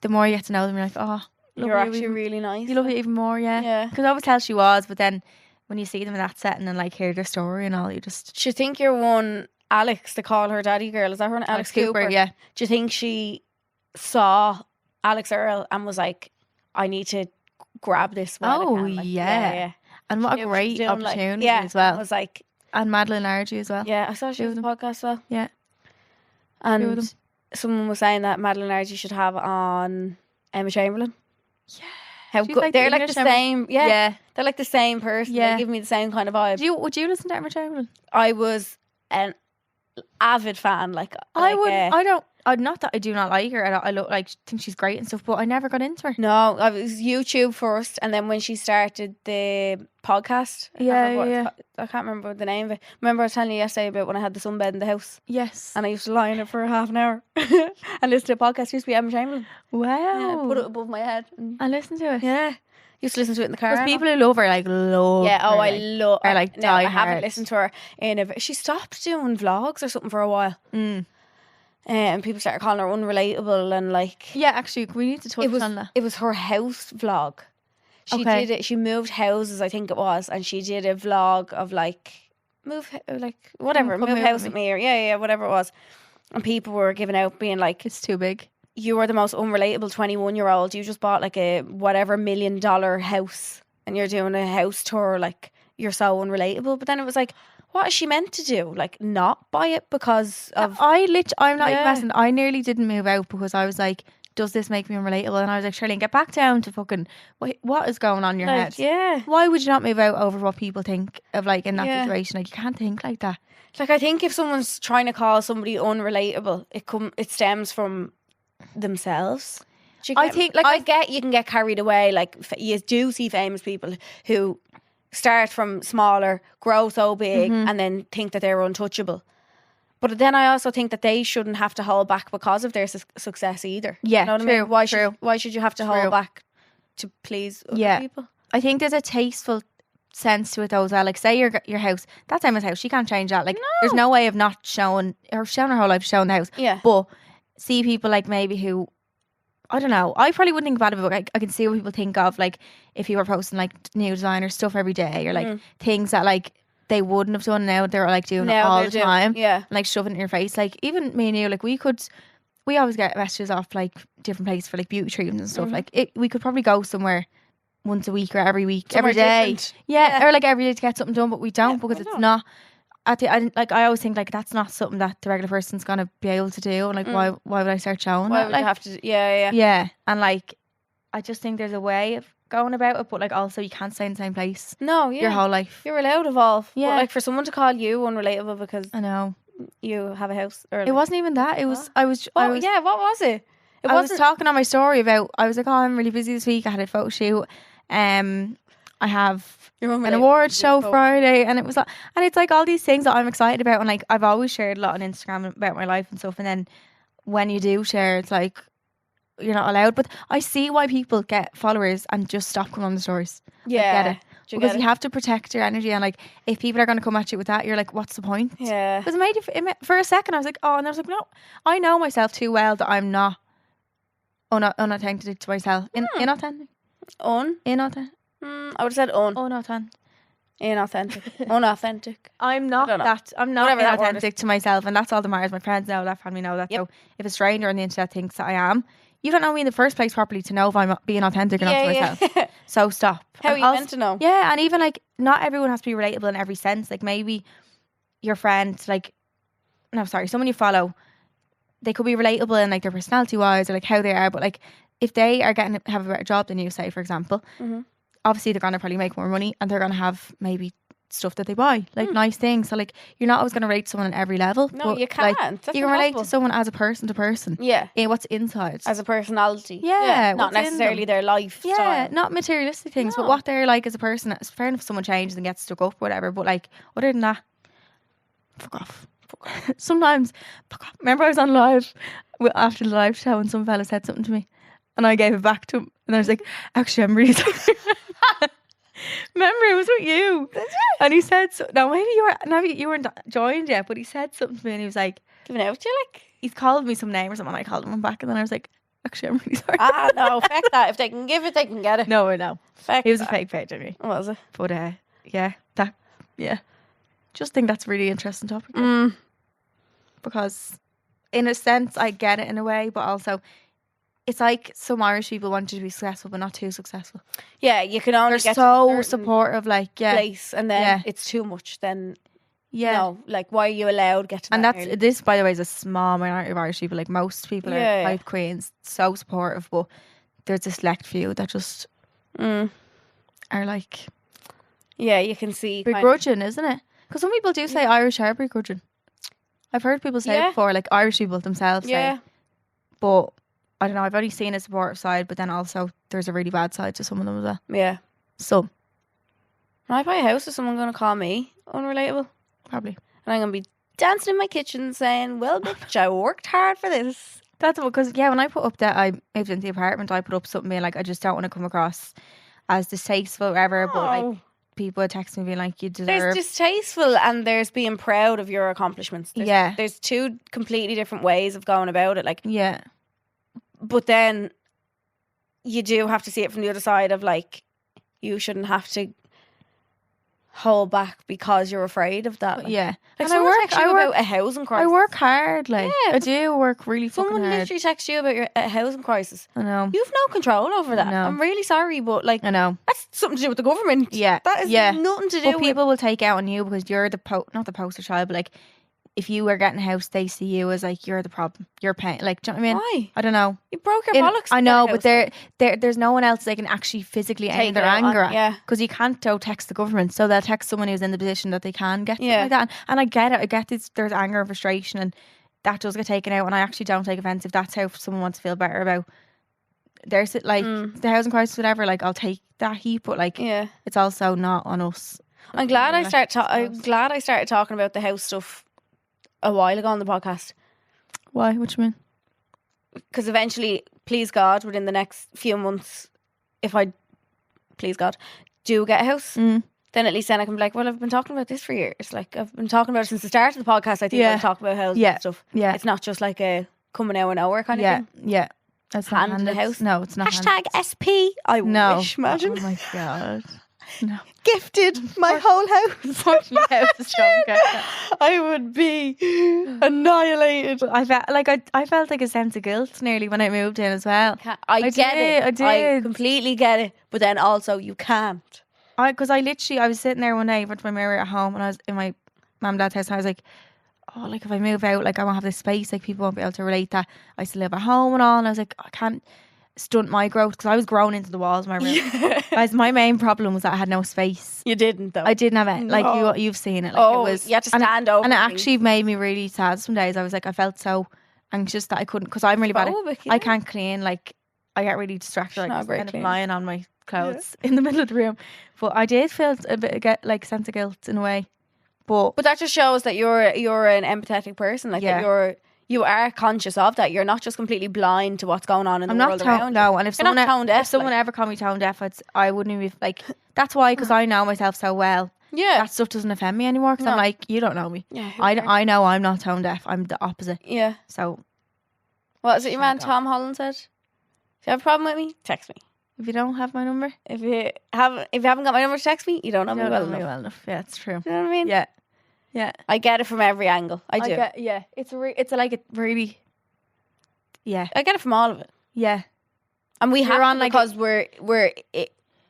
Speaker 3: the more you get to know them, you're like, oh, love
Speaker 2: You're
Speaker 3: you
Speaker 2: actually
Speaker 3: even,
Speaker 2: really nice.
Speaker 3: you love it even more, yeah.
Speaker 2: Yeah.
Speaker 3: Because I always tell she was, but then when you see them in that setting and like hear their story and all, you just
Speaker 2: Do you think you're one Alex, to call her daddy girl? Is that her name? Alex Cooper?
Speaker 3: yeah.
Speaker 2: Do you think she saw Alex Earl and was like, I need to grab this while
Speaker 3: Oh,
Speaker 2: I can? Like,
Speaker 3: yeah. And what
Speaker 2: She
Speaker 3: a
Speaker 2: was
Speaker 3: great
Speaker 2: doing, like-
Speaker 3: opportunity
Speaker 2: yeah,
Speaker 3: as well.
Speaker 2: I was like,
Speaker 3: And Madeline Largy as well.
Speaker 2: yeah, I saw she
Speaker 3: Two
Speaker 2: was
Speaker 3: of
Speaker 2: on the podcast as well.
Speaker 3: Yeah. of
Speaker 2: And
Speaker 3: them.
Speaker 2: someone was saying that Madeline Largy should have on Emma Chamberlain.
Speaker 3: Yeah.
Speaker 2: How
Speaker 3: She's
Speaker 2: good.
Speaker 3: like the
Speaker 2: They're like
Speaker 3: English
Speaker 2: the
Speaker 3: Emma-
Speaker 2: same. Yeah,
Speaker 3: Yeah.
Speaker 2: they're like the same person.
Speaker 3: Yeah.
Speaker 2: They give me the same kind of vibe.
Speaker 3: Would you listen to Emma Chamberlain?
Speaker 2: I was an avid fan. Like
Speaker 3: I would.
Speaker 2: uh,
Speaker 3: I don't. Not that I do not like her. I like think she's great and stuff, but I never got into her.
Speaker 2: No, I was YouTube first, and then when she started the podcast, I can't remember the name of it. Remember I was telling you yesterday about when I had the sunbed in the house,
Speaker 3: Yes.
Speaker 2: and I used to lie in it for half an hour and listen to a podcast. It used to be Emma Chamberlain.
Speaker 3: Wow.
Speaker 2: Yeah, put it above my head. And,
Speaker 3: I listen to it.
Speaker 2: yeah, used to listen to it in the car.
Speaker 3: Because people who love her like love.
Speaker 2: Yeah, oh,
Speaker 3: her,
Speaker 2: I
Speaker 3: like.
Speaker 2: love.
Speaker 3: are, like,
Speaker 2: no, I
Speaker 3: die
Speaker 2: haven't
Speaker 3: hard.
Speaker 2: listened to her in a. She stopped doing vlogs or something for a while,
Speaker 3: Mm.
Speaker 2: and people started calling her unrelatable and like.
Speaker 3: Yeah, actually, we need to touch
Speaker 2: It was
Speaker 3: on that.
Speaker 2: it was her house vlog. She
Speaker 3: Okay.
Speaker 2: did it. She moved houses, I think it was, and she did a vlog of like whatever,
Speaker 3: Come
Speaker 2: move
Speaker 3: move
Speaker 2: house
Speaker 3: with
Speaker 2: with me or yeah, whatever it was. And people were giving out, being like,
Speaker 3: It's too big.
Speaker 2: "You are the most unrelatable 21-year-old. You just bought like a whatever $1 million house, and you're doing a house tour. Like you're so unrelatable." But then it was like, what is she meant to do? Like not buy it because of
Speaker 3: I'm not even
Speaker 2: Yeah.
Speaker 3: messing. I nearly didn't move out because I was like, does this make me unrelatable? And I was like, Charlene, get back down to fucking what is going on in your
Speaker 2: like,
Speaker 3: head?
Speaker 2: yeah.
Speaker 3: Why would you not move out over what people think of like in that
Speaker 2: Yeah.
Speaker 3: situation? Like you can't think like that.
Speaker 2: Like I think if someone's trying to call somebody unrelatable, it stems from themselves. Do you
Speaker 3: I
Speaker 2: get-
Speaker 3: think-
Speaker 2: like
Speaker 3: I-
Speaker 2: I get you can get carried away. Like you do see famous people who start from smaller, grow so big,
Speaker 3: Mm-hmm.
Speaker 2: and then think that they're untouchable. But then I also think that they shouldn't have to hold back because of their success either.
Speaker 3: Yeah,
Speaker 2: you know what I
Speaker 3: true,
Speaker 2: mean? Why
Speaker 3: true.
Speaker 2: should you have to
Speaker 3: True.
Speaker 2: hold back to please other
Speaker 3: Yeah.
Speaker 2: people?
Speaker 3: I think there's a tasteful sense to it though as well. Like say your house, that's Emma's house. She can't change that. Like there's no way of not showing her whole life showing the house.
Speaker 2: Yeah.
Speaker 3: But see people like maybe who I don't know. I probably wouldn't think bad of it, but I can see what people think of like if you were posting like new designer stuff every day or like things that like they wouldn't have done. Now they're like doing it
Speaker 2: Now
Speaker 3: all
Speaker 2: they're
Speaker 3: the time.
Speaker 2: Yeah.
Speaker 3: Like shoving it in your face. Like even me and you, like we always get messages off like different places for like beauty treatments and stuff. Like we could probably go somewhere once a week or every week,
Speaker 2: Somewhere
Speaker 3: every day.
Speaker 2: different.
Speaker 3: Yeah, or like every day to get something done, but we don't because
Speaker 2: we
Speaker 3: it's
Speaker 2: don't.
Speaker 3: not. I always think like that's not something that the regular person's gonna be able to do. And like why would I start showing
Speaker 2: Why
Speaker 3: that?
Speaker 2: would
Speaker 3: Like,
Speaker 2: you have to? Yeah.
Speaker 3: yeah, and like I just think there's a way of going about it, but like also you can't stay in the same place
Speaker 2: No, yeah.
Speaker 3: your whole life.
Speaker 2: You're allowed to evolve.
Speaker 3: Yeah.
Speaker 2: But like for someone to call you unrelatable because
Speaker 3: I know.
Speaker 2: you have a house. Or
Speaker 3: It wasn't even that. It was I was
Speaker 2: yeah, what was it? It
Speaker 3: I was
Speaker 2: wasn't.
Speaker 3: talking on my story about I was like, oh, I'm really busy this week. I had a photo shoot. I have
Speaker 2: You're
Speaker 3: an
Speaker 2: unrelatable.
Speaker 3: award show Friday, and it was like, and it's like all these things that I'm excited about, and like I've always shared a lot on Instagram about my life and stuff, and then when you do share, it's like you're not allowed. But I see why people get followers and just stop coming on the stories.
Speaker 2: Yeah.
Speaker 3: I get it.
Speaker 2: Do you
Speaker 3: Because
Speaker 2: get
Speaker 3: you
Speaker 2: it?
Speaker 3: have to protect your energy, and like if people are going to come at you with that, you're like, what's the point?
Speaker 2: Yeah.
Speaker 3: Because for a second I was like, oh, and I was like, no, I know myself too well that I'm not unauthentic to myself. Inauthentic. Inauthentic.
Speaker 2: I would have said
Speaker 3: Unauthentic.
Speaker 2: inauthentic. Unauthentic.
Speaker 3: I'm not
Speaker 2: I don't know.
Speaker 3: that. I'm not
Speaker 2: Whatever that word
Speaker 3: inauthentic to myself, and that's all that matters. My friends know that, family know that.
Speaker 2: Yep.
Speaker 3: So if a stranger on the internet thinks that I am, you don't know me in the first place properly to know if I'm being authentic or not to myself. So stop.
Speaker 2: How are
Speaker 3: And
Speaker 2: you
Speaker 3: also-
Speaker 2: meant to know?
Speaker 3: Yeah, and even like not everyone has to be relatable in every sense. Like maybe your friend, someone you follow, they could be relatable in like their personality wise or like how they are, but like if they are have a better job than you, say for example, obviously they're gonna probably make more money and they're gonna have maybe stuff that they buy, like nice things. So like you're not always gonna rate someone at every level.
Speaker 2: No,
Speaker 3: but,
Speaker 2: you
Speaker 3: like,
Speaker 2: can't. That's
Speaker 3: you can relate
Speaker 2: impossible.
Speaker 3: to someone as a person to person.
Speaker 2: Yeah.
Speaker 3: In what's inside.
Speaker 2: As a personality.
Speaker 3: Yeah,
Speaker 2: Not
Speaker 3: what's in
Speaker 2: necessarily
Speaker 3: them.
Speaker 2: their lifestyle.
Speaker 3: Yeah, not materialistic things, but
Speaker 2: No.
Speaker 3: what they're like as a person. It's fair enough if someone changes and gets stuck up or whatever, but like other than that, fuck off. Sometimes, fuck off. Remember I was on live after the live show and some fella said something to me and I gave it back to him and I was like, actually I'm really sorry. Remember it was with you. And he said, maybe you weren't joined yet, but he said something to me and he was like,
Speaker 2: Giving out to you, like?
Speaker 3: he's called me some name or something. I called him back and then I was like, actually I'm really sorry.
Speaker 2: No, fuck that. If they can give it, they can get it.
Speaker 3: No, I know.
Speaker 2: Fuck
Speaker 3: He was a
Speaker 2: that.
Speaker 3: fake page anyway.
Speaker 2: Was it?
Speaker 3: But just think that's a really interesting topic because in a sense I get it in a way, but also it's like some Irish people want you to be successful but not too successful.
Speaker 2: Yeah, you can only
Speaker 3: They're
Speaker 2: get
Speaker 3: so
Speaker 2: to a certain
Speaker 3: supportive, like
Speaker 2: place, and then
Speaker 3: Yeah.
Speaker 2: it's too much. Then
Speaker 3: yeah.
Speaker 2: no, like why are you allowed to get to
Speaker 3: And
Speaker 2: that
Speaker 3: that's
Speaker 2: early?
Speaker 3: this, by the way, is a small minority of Irish people. Like most people
Speaker 2: Yeah.
Speaker 3: are hype queens, so supportive, but there's a select few that just are like
Speaker 2: Yeah, you can see kind of-
Speaker 3: begrudging, isn't it? Because some people do say Irish are begrudging. I've heard people say it
Speaker 2: Yeah.
Speaker 3: before, like Irish people themselves
Speaker 2: Yeah,
Speaker 3: say. But I don't know, I've only seen a supportive side, but then also there's a really bad side to some of them as well.
Speaker 2: yeah.
Speaker 3: So,
Speaker 2: When I buy a house, is someone going to call me unrelatable?
Speaker 3: probably.
Speaker 2: And I'm going to be dancing in my kitchen saying, well, bitch, I worked hard for this.
Speaker 3: That's because, yeah, when I put up that I moved into the apartment, I put up something being like, I just don't want to come across as distasteful or whatever, but like
Speaker 2: Oh.
Speaker 3: people would text me being like, you
Speaker 2: There's
Speaker 3: deserve.
Speaker 2: distasteful and there's being proud of your accomplishments.
Speaker 3: Yeah.
Speaker 2: There's two completely different ways of going about it. Like,
Speaker 3: Yeah.
Speaker 2: but then you do have to see it from the other side of like, you shouldn't have to hold back because you're afraid of that. Like,
Speaker 3: Yeah.
Speaker 2: like
Speaker 3: And
Speaker 2: someone texts you about a housing
Speaker 3: I
Speaker 2: crisis.
Speaker 3: work hard, like
Speaker 2: Yeah,
Speaker 3: I do work really fucking
Speaker 2: Someone
Speaker 3: hard.
Speaker 2: literally texts you about a housing crisis.
Speaker 3: I know.
Speaker 2: You've no control over that.
Speaker 3: know.
Speaker 2: I'm really sorry, but like
Speaker 3: I know.
Speaker 2: that's something to do with the government.
Speaker 3: Yeah.
Speaker 2: That is
Speaker 3: yeah.
Speaker 2: nothing to do
Speaker 3: But
Speaker 2: with
Speaker 3: people will take out on you because you're the not the poster child, but like if you were getting a house, they see you as like you're the problem. You're paying. Like, do you know what I mean?
Speaker 2: why
Speaker 3: I don't know.
Speaker 2: you broke your bollocks.
Speaker 3: I
Speaker 2: to
Speaker 3: know,
Speaker 2: get a
Speaker 3: but
Speaker 2: house.
Speaker 3: there's no one else they can actually physically
Speaker 2: Take
Speaker 3: aim their
Speaker 2: it out on,
Speaker 3: anger at.
Speaker 2: yeah.
Speaker 3: Because you can't go text the government, so they'll text someone who's in the position that they can get something
Speaker 2: Yeah.
Speaker 3: like that. And I get it. I get this. There's anger and frustration, and that does get taken out. And I actually don't take offense if that's how someone wants to feel better about. There's like the housing crisis, whatever. Like I'll take that heat, but like
Speaker 2: Yeah.
Speaker 3: it's also not on us.
Speaker 2: I'm glad
Speaker 3: Yeah.
Speaker 2: I'm glad I started talking about the house stuff a while ago on the podcast,
Speaker 3: Why? What you mean?
Speaker 2: because eventually, please God, within the next few months, if I, please God, do get a house, then at least then I can be like, well, I've been talking about this for years. Like I've been talking about it since the start of the podcast. I think
Speaker 3: Yeah.
Speaker 2: I've talked about houses
Speaker 3: Yeah.
Speaker 2: and stuff.
Speaker 3: Yeah.
Speaker 2: It's not just like a coming out of nowhere kind of
Speaker 3: Yeah.
Speaker 2: thing.
Speaker 3: Yeah. That's not
Speaker 2: Handed a
Speaker 3: handed.
Speaker 2: house.
Speaker 3: No, it's not.
Speaker 2: Hashtag SP. I
Speaker 3: No.
Speaker 2: wish. Imagine.
Speaker 3: Oh my god. No.
Speaker 2: gifted my whole house.
Speaker 3: Unfortunately, houses don't get that.
Speaker 2: I would be annihilated.
Speaker 3: I felt like a sense of guilt nearly when I moved in as well.
Speaker 2: I get it.
Speaker 3: I did.
Speaker 2: I completely get it. But then also you can't.
Speaker 3: Because I was sitting there one day in front of my mirror at home, and I was in my mum and dad's house, and I was like, oh, like if I move out, like I won't have this space, like people won't be able to relate that I used to live at home and all. And I was like, I can't stunt my growth, because I was growing into the walls of my room. Guys, my main problem was that I had no space.
Speaker 2: You didn't though.
Speaker 3: I didn't have it. Like you've seen it. Like, it was,
Speaker 2: you had to stand over.
Speaker 3: and it
Speaker 2: things.
Speaker 3: actually made me really sad. Some days I was like, I felt so anxious that I couldn't, because I'm really bad at,
Speaker 2: Phobic,
Speaker 3: I can't clean. Like I get really distracted.
Speaker 2: Not
Speaker 3: Like
Speaker 2: very
Speaker 3: kind of
Speaker 2: clean.
Speaker 3: lying on my clothes in the middle of the room. But I did feel a bit of like sense of guilt in a way. But
Speaker 2: that just shows that you're an empathetic person. Like that you are conscious of that. You're not just completely blind to what's going on in the world around you.
Speaker 3: No, and if
Speaker 2: You're not tone deaf,
Speaker 3: if someone ever called me tone deaf, I wouldn't even like. That's why, because I know myself so well.
Speaker 2: Yeah,
Speaker 3: that stuff doesn't offend me anymore. Because I'm like, you don't know me.
Speaker 2: Yeah,
Speaker 3: I know I'm not tone deaf. I'm the opposite.
Speaker 2: Yeah.
Speaker 3: So,
Speaker 2: what is it your man Tom Holland said? If you have a problem with me, text me.
Speaker 3: If you don't have my number,
Speaker 2: if you haven't got my number to text me, you don't know me well enough.
Speaker 3: Yeah, it's true.
Speaker 2: You know what I mean?
Speaker 3: Yeah. Yeah.
Speaker 2: I get it from every angle. I do.
Speaker 3: It's like a really. Yeah.
Speaker 2: I get it from all of it.
Speaker 3: Yeah.
Speaker 2: And we have
Speaker 3: on
Speaker 2: to,
Speaker 3: like
Speaker 2: because we're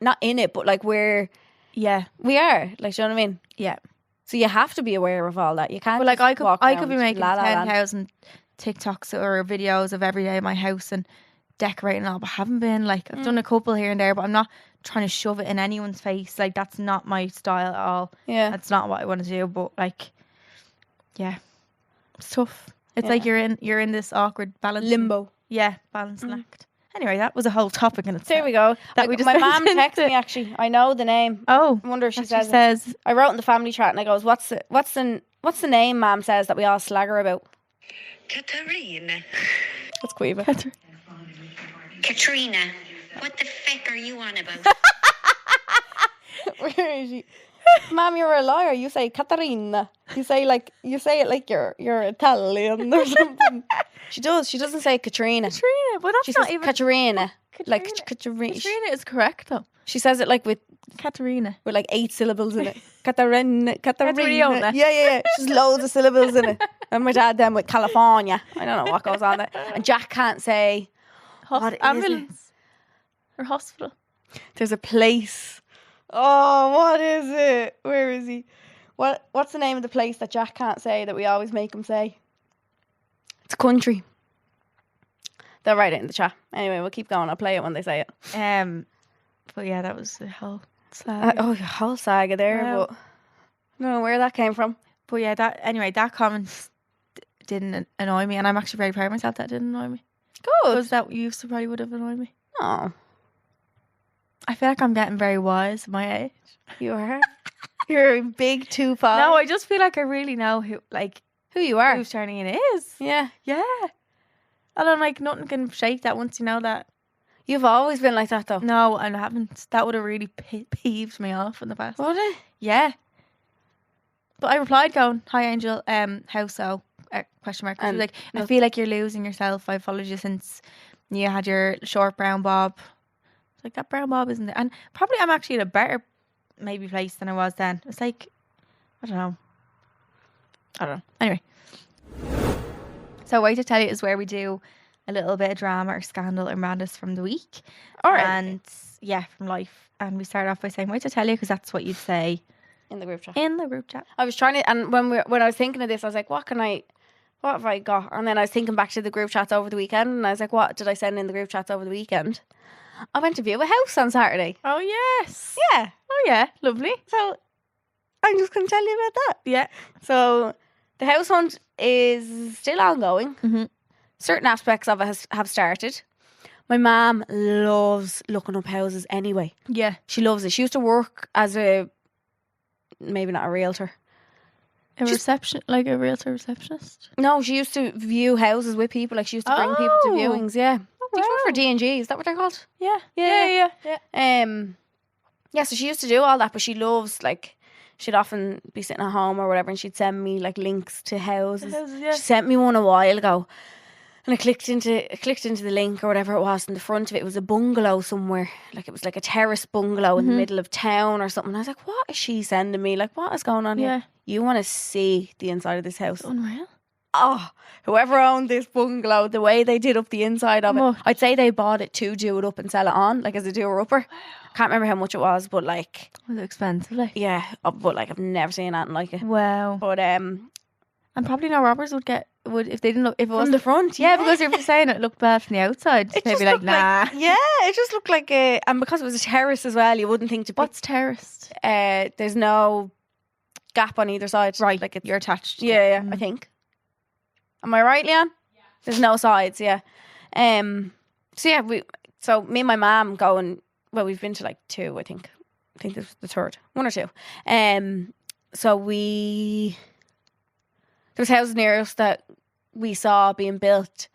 Speaker 2: not in it, but like we are. Like, do you know what I mean?
Speaker 3: Yeah.
Speaker 2: So you have to be aware of all that. You can't.
Speaker 3: But like I could be making
Speaker 2: la, la,
Speaker 3: 10,000 TikToks or videos of every day in my house and decorating all, but haven't been. Like I've done a couple here and there, but I'm not trying to shove it in anyone's face. Like that's not my style at all.
Speaker 2: Yeah.
Speaker 3: That's not what I want to do. But like, yeah, it's tough. It's like you're in this awkward balance.
Speaker 2: Limbo.
Speaker 3: Yeah, balancing act. Anyway, that was a whole topic in itself.
Speaker 2: There we go. My mum texted me actually. I know the name.
Speaker 3: Oh,
Speaker 2: I wonder if she
Speaker 3: says.
Speaker 2: It. I wrote in the family chat and I goes, "What's the name Mum says that we all slag her about?"
Speaker 4: Katarina.
Speaker 2: That's Quiva.
Speaker 4: Katrina. What the feck are you on about?
Speaker 2: Where is she? Mom, you're a liar. You say Katarina. You say it like you're Italian or something. She does. She doesn't say Katrina.
Speaker 3: Katrina, but that's
Speaker 2: she
Speaker 3: not
Speaker 2: says
Speaker 3: even
Speaker 2: Katrina. Like
Speaker 3: Katrina is correct though.
Speaker 2: She says it like with
Speaker 3: Katarina
Speaker 2: with like 8 syllables in it. Katarina.
Speaker 3: Katarina.
Speaker 2: Yeah. She's loads of syllables in it. And my dad then with California. I don't know what goes on there. And Jack can't say
Speaker 3: ambulance or hospital.
Speaker 2: There's a place. Oh, what is it? Where is he? What's the name of the place that Jack can't say that we always make him say? It's a country. They'll write it in the chat. Anyway, we'll keep going. I'll play it when they say it.
Speaker 3: But yeah, that was the whole saga.
Speaker 2: Whole saga there.
Speaker 3: Wow.
Speaker 2: But I don't know where that came from.
Speaker 3: But yeah, that comment didn't annoy me, and I'm actually very proud of myself that didn't annoy me.
Speaker 2: Good.
Speaker 3: Because that probably would have annoyed me.
Speaker 2: Oh,
Speaker 3: I feel like I'm getting very wise at my age.
Speaker 2: you are. You're a big 2-5.
Speaker 3: No, I just feel like I really know who
Speaker 2: you are.
Speaker 3: who Charleen is.
Speaker 2: Yeah.
Speaker 3: Yeah. And I'm like, nothing can shake that once you know that.
Speaker 2: You've always been like that though.
Speaker 3: No, I haven't. That would have really peeved me off in the past.
Speaker 2: Would it?
Speaker 3: Yeah. But I replied going, "Hi Angel, how so?" Question mark. She was like, "I feel like you're losing yourself. I've followed you since you had your short brown bob." It's like, that brown bob isn't there. And probably I'm actually in a better maybe place than I was then. It's like, I don't know. Anyway. So Wait to Tell You is where we do a little bit of drama or scandal or madness from the week.
Speaker 2: All right.
Speaker 3: And yeah, from life. And we start off by saying Wait to Tell You, because that's what you'd say
Speaker 2: in the group chat. I was trying to, and when I was thinking of this, I was like, what have I got? And then I was thinking back to the group chats over the weekend, and I was like, what did I send in the group chats over the weekend? I went to view a house on Saturday.
Speaker 3: Oh yes.
Speaker 2: Yeah.
Speaker 3: Oh yeah, lovely.
Speaker 2: So I'm just going to tell you about that.
Speaker 3: Yeah.
Speaker 2: So the house hunt is still ongoing.
Speaker 3: Mm-hmm.
Speaker 2: Certain aspects of it have started. My mum loves looking up houses anyway.
Speaker 3: Yeah.
Speaker 2: She loves it. She used to work as maybe not a realtor.
Speaker 3: A realtor receptionist?
Speaker 2: No, she used to view houses with people. Like she used to bring people to viewings. Yeah.
Speaker 3: Oh,
Speaker 2: Did you work
Speaker 3: wow.
Speaker 2: for D&G? Is that what they're called?
Speaker 3: Yeah.
Speaker 2: Yeah. Yeah, so she used to do all that, but she loves, like, she'd often be sitting at home or whatever, and she'd send me like links to houses.
Speaker 3: Yeah.
Speaker 2: She sent me one a while ago. And I clicked into the link or whatever it was, and the front of it was a bungalow somewhere. Like it was like a terrace bungalow in the middle of town or something. I was like, what is she sending me? Like, what is going on here? You want to see the inside of this house.
Speaker 3: Unreal.
Speaker 2: Oh, whoever owned this bungalow, the way they did up the inside of it. I'd say they bought it to do it up and sell it on, like as a doer-upper. Can't remember how much it was, but like...
Speaker 3: Was it expensive? Like?
Speaker 2: Yeah, but like I've never seen anything like it.
Speaker 3: Wow.
Speaker 2: But
Speaker 3: and probably no robbers would if they didn't look, if it was
Speaker 2: from the front.
Speaker 3: Yeah, because you're saying it looked bad from the outside.
Speaker 2: It
Speaker 3: They'd
Speaker 2: just
Speaker 3: be like,
Speaker 2: looked
Speaker 3: nah.
Speaker 2: yeah, it just looked like a... And because it was a terrace as well, you wouldn't think to...
Speaker 3: What's terraced?
Speaker 2: There's no gap on either side.
Speaker 3: Right,
Speaker 2: like
Speaker 3: you're attached.
Speaker 2: Yeah, I think. Am I right, Leanne? Yeah. There's no sides, yeah. So me and my mum going... Well, we've been to like 2, I think. I think this was the 3rd. 1 or 2. So there was houses near us that we saw being built.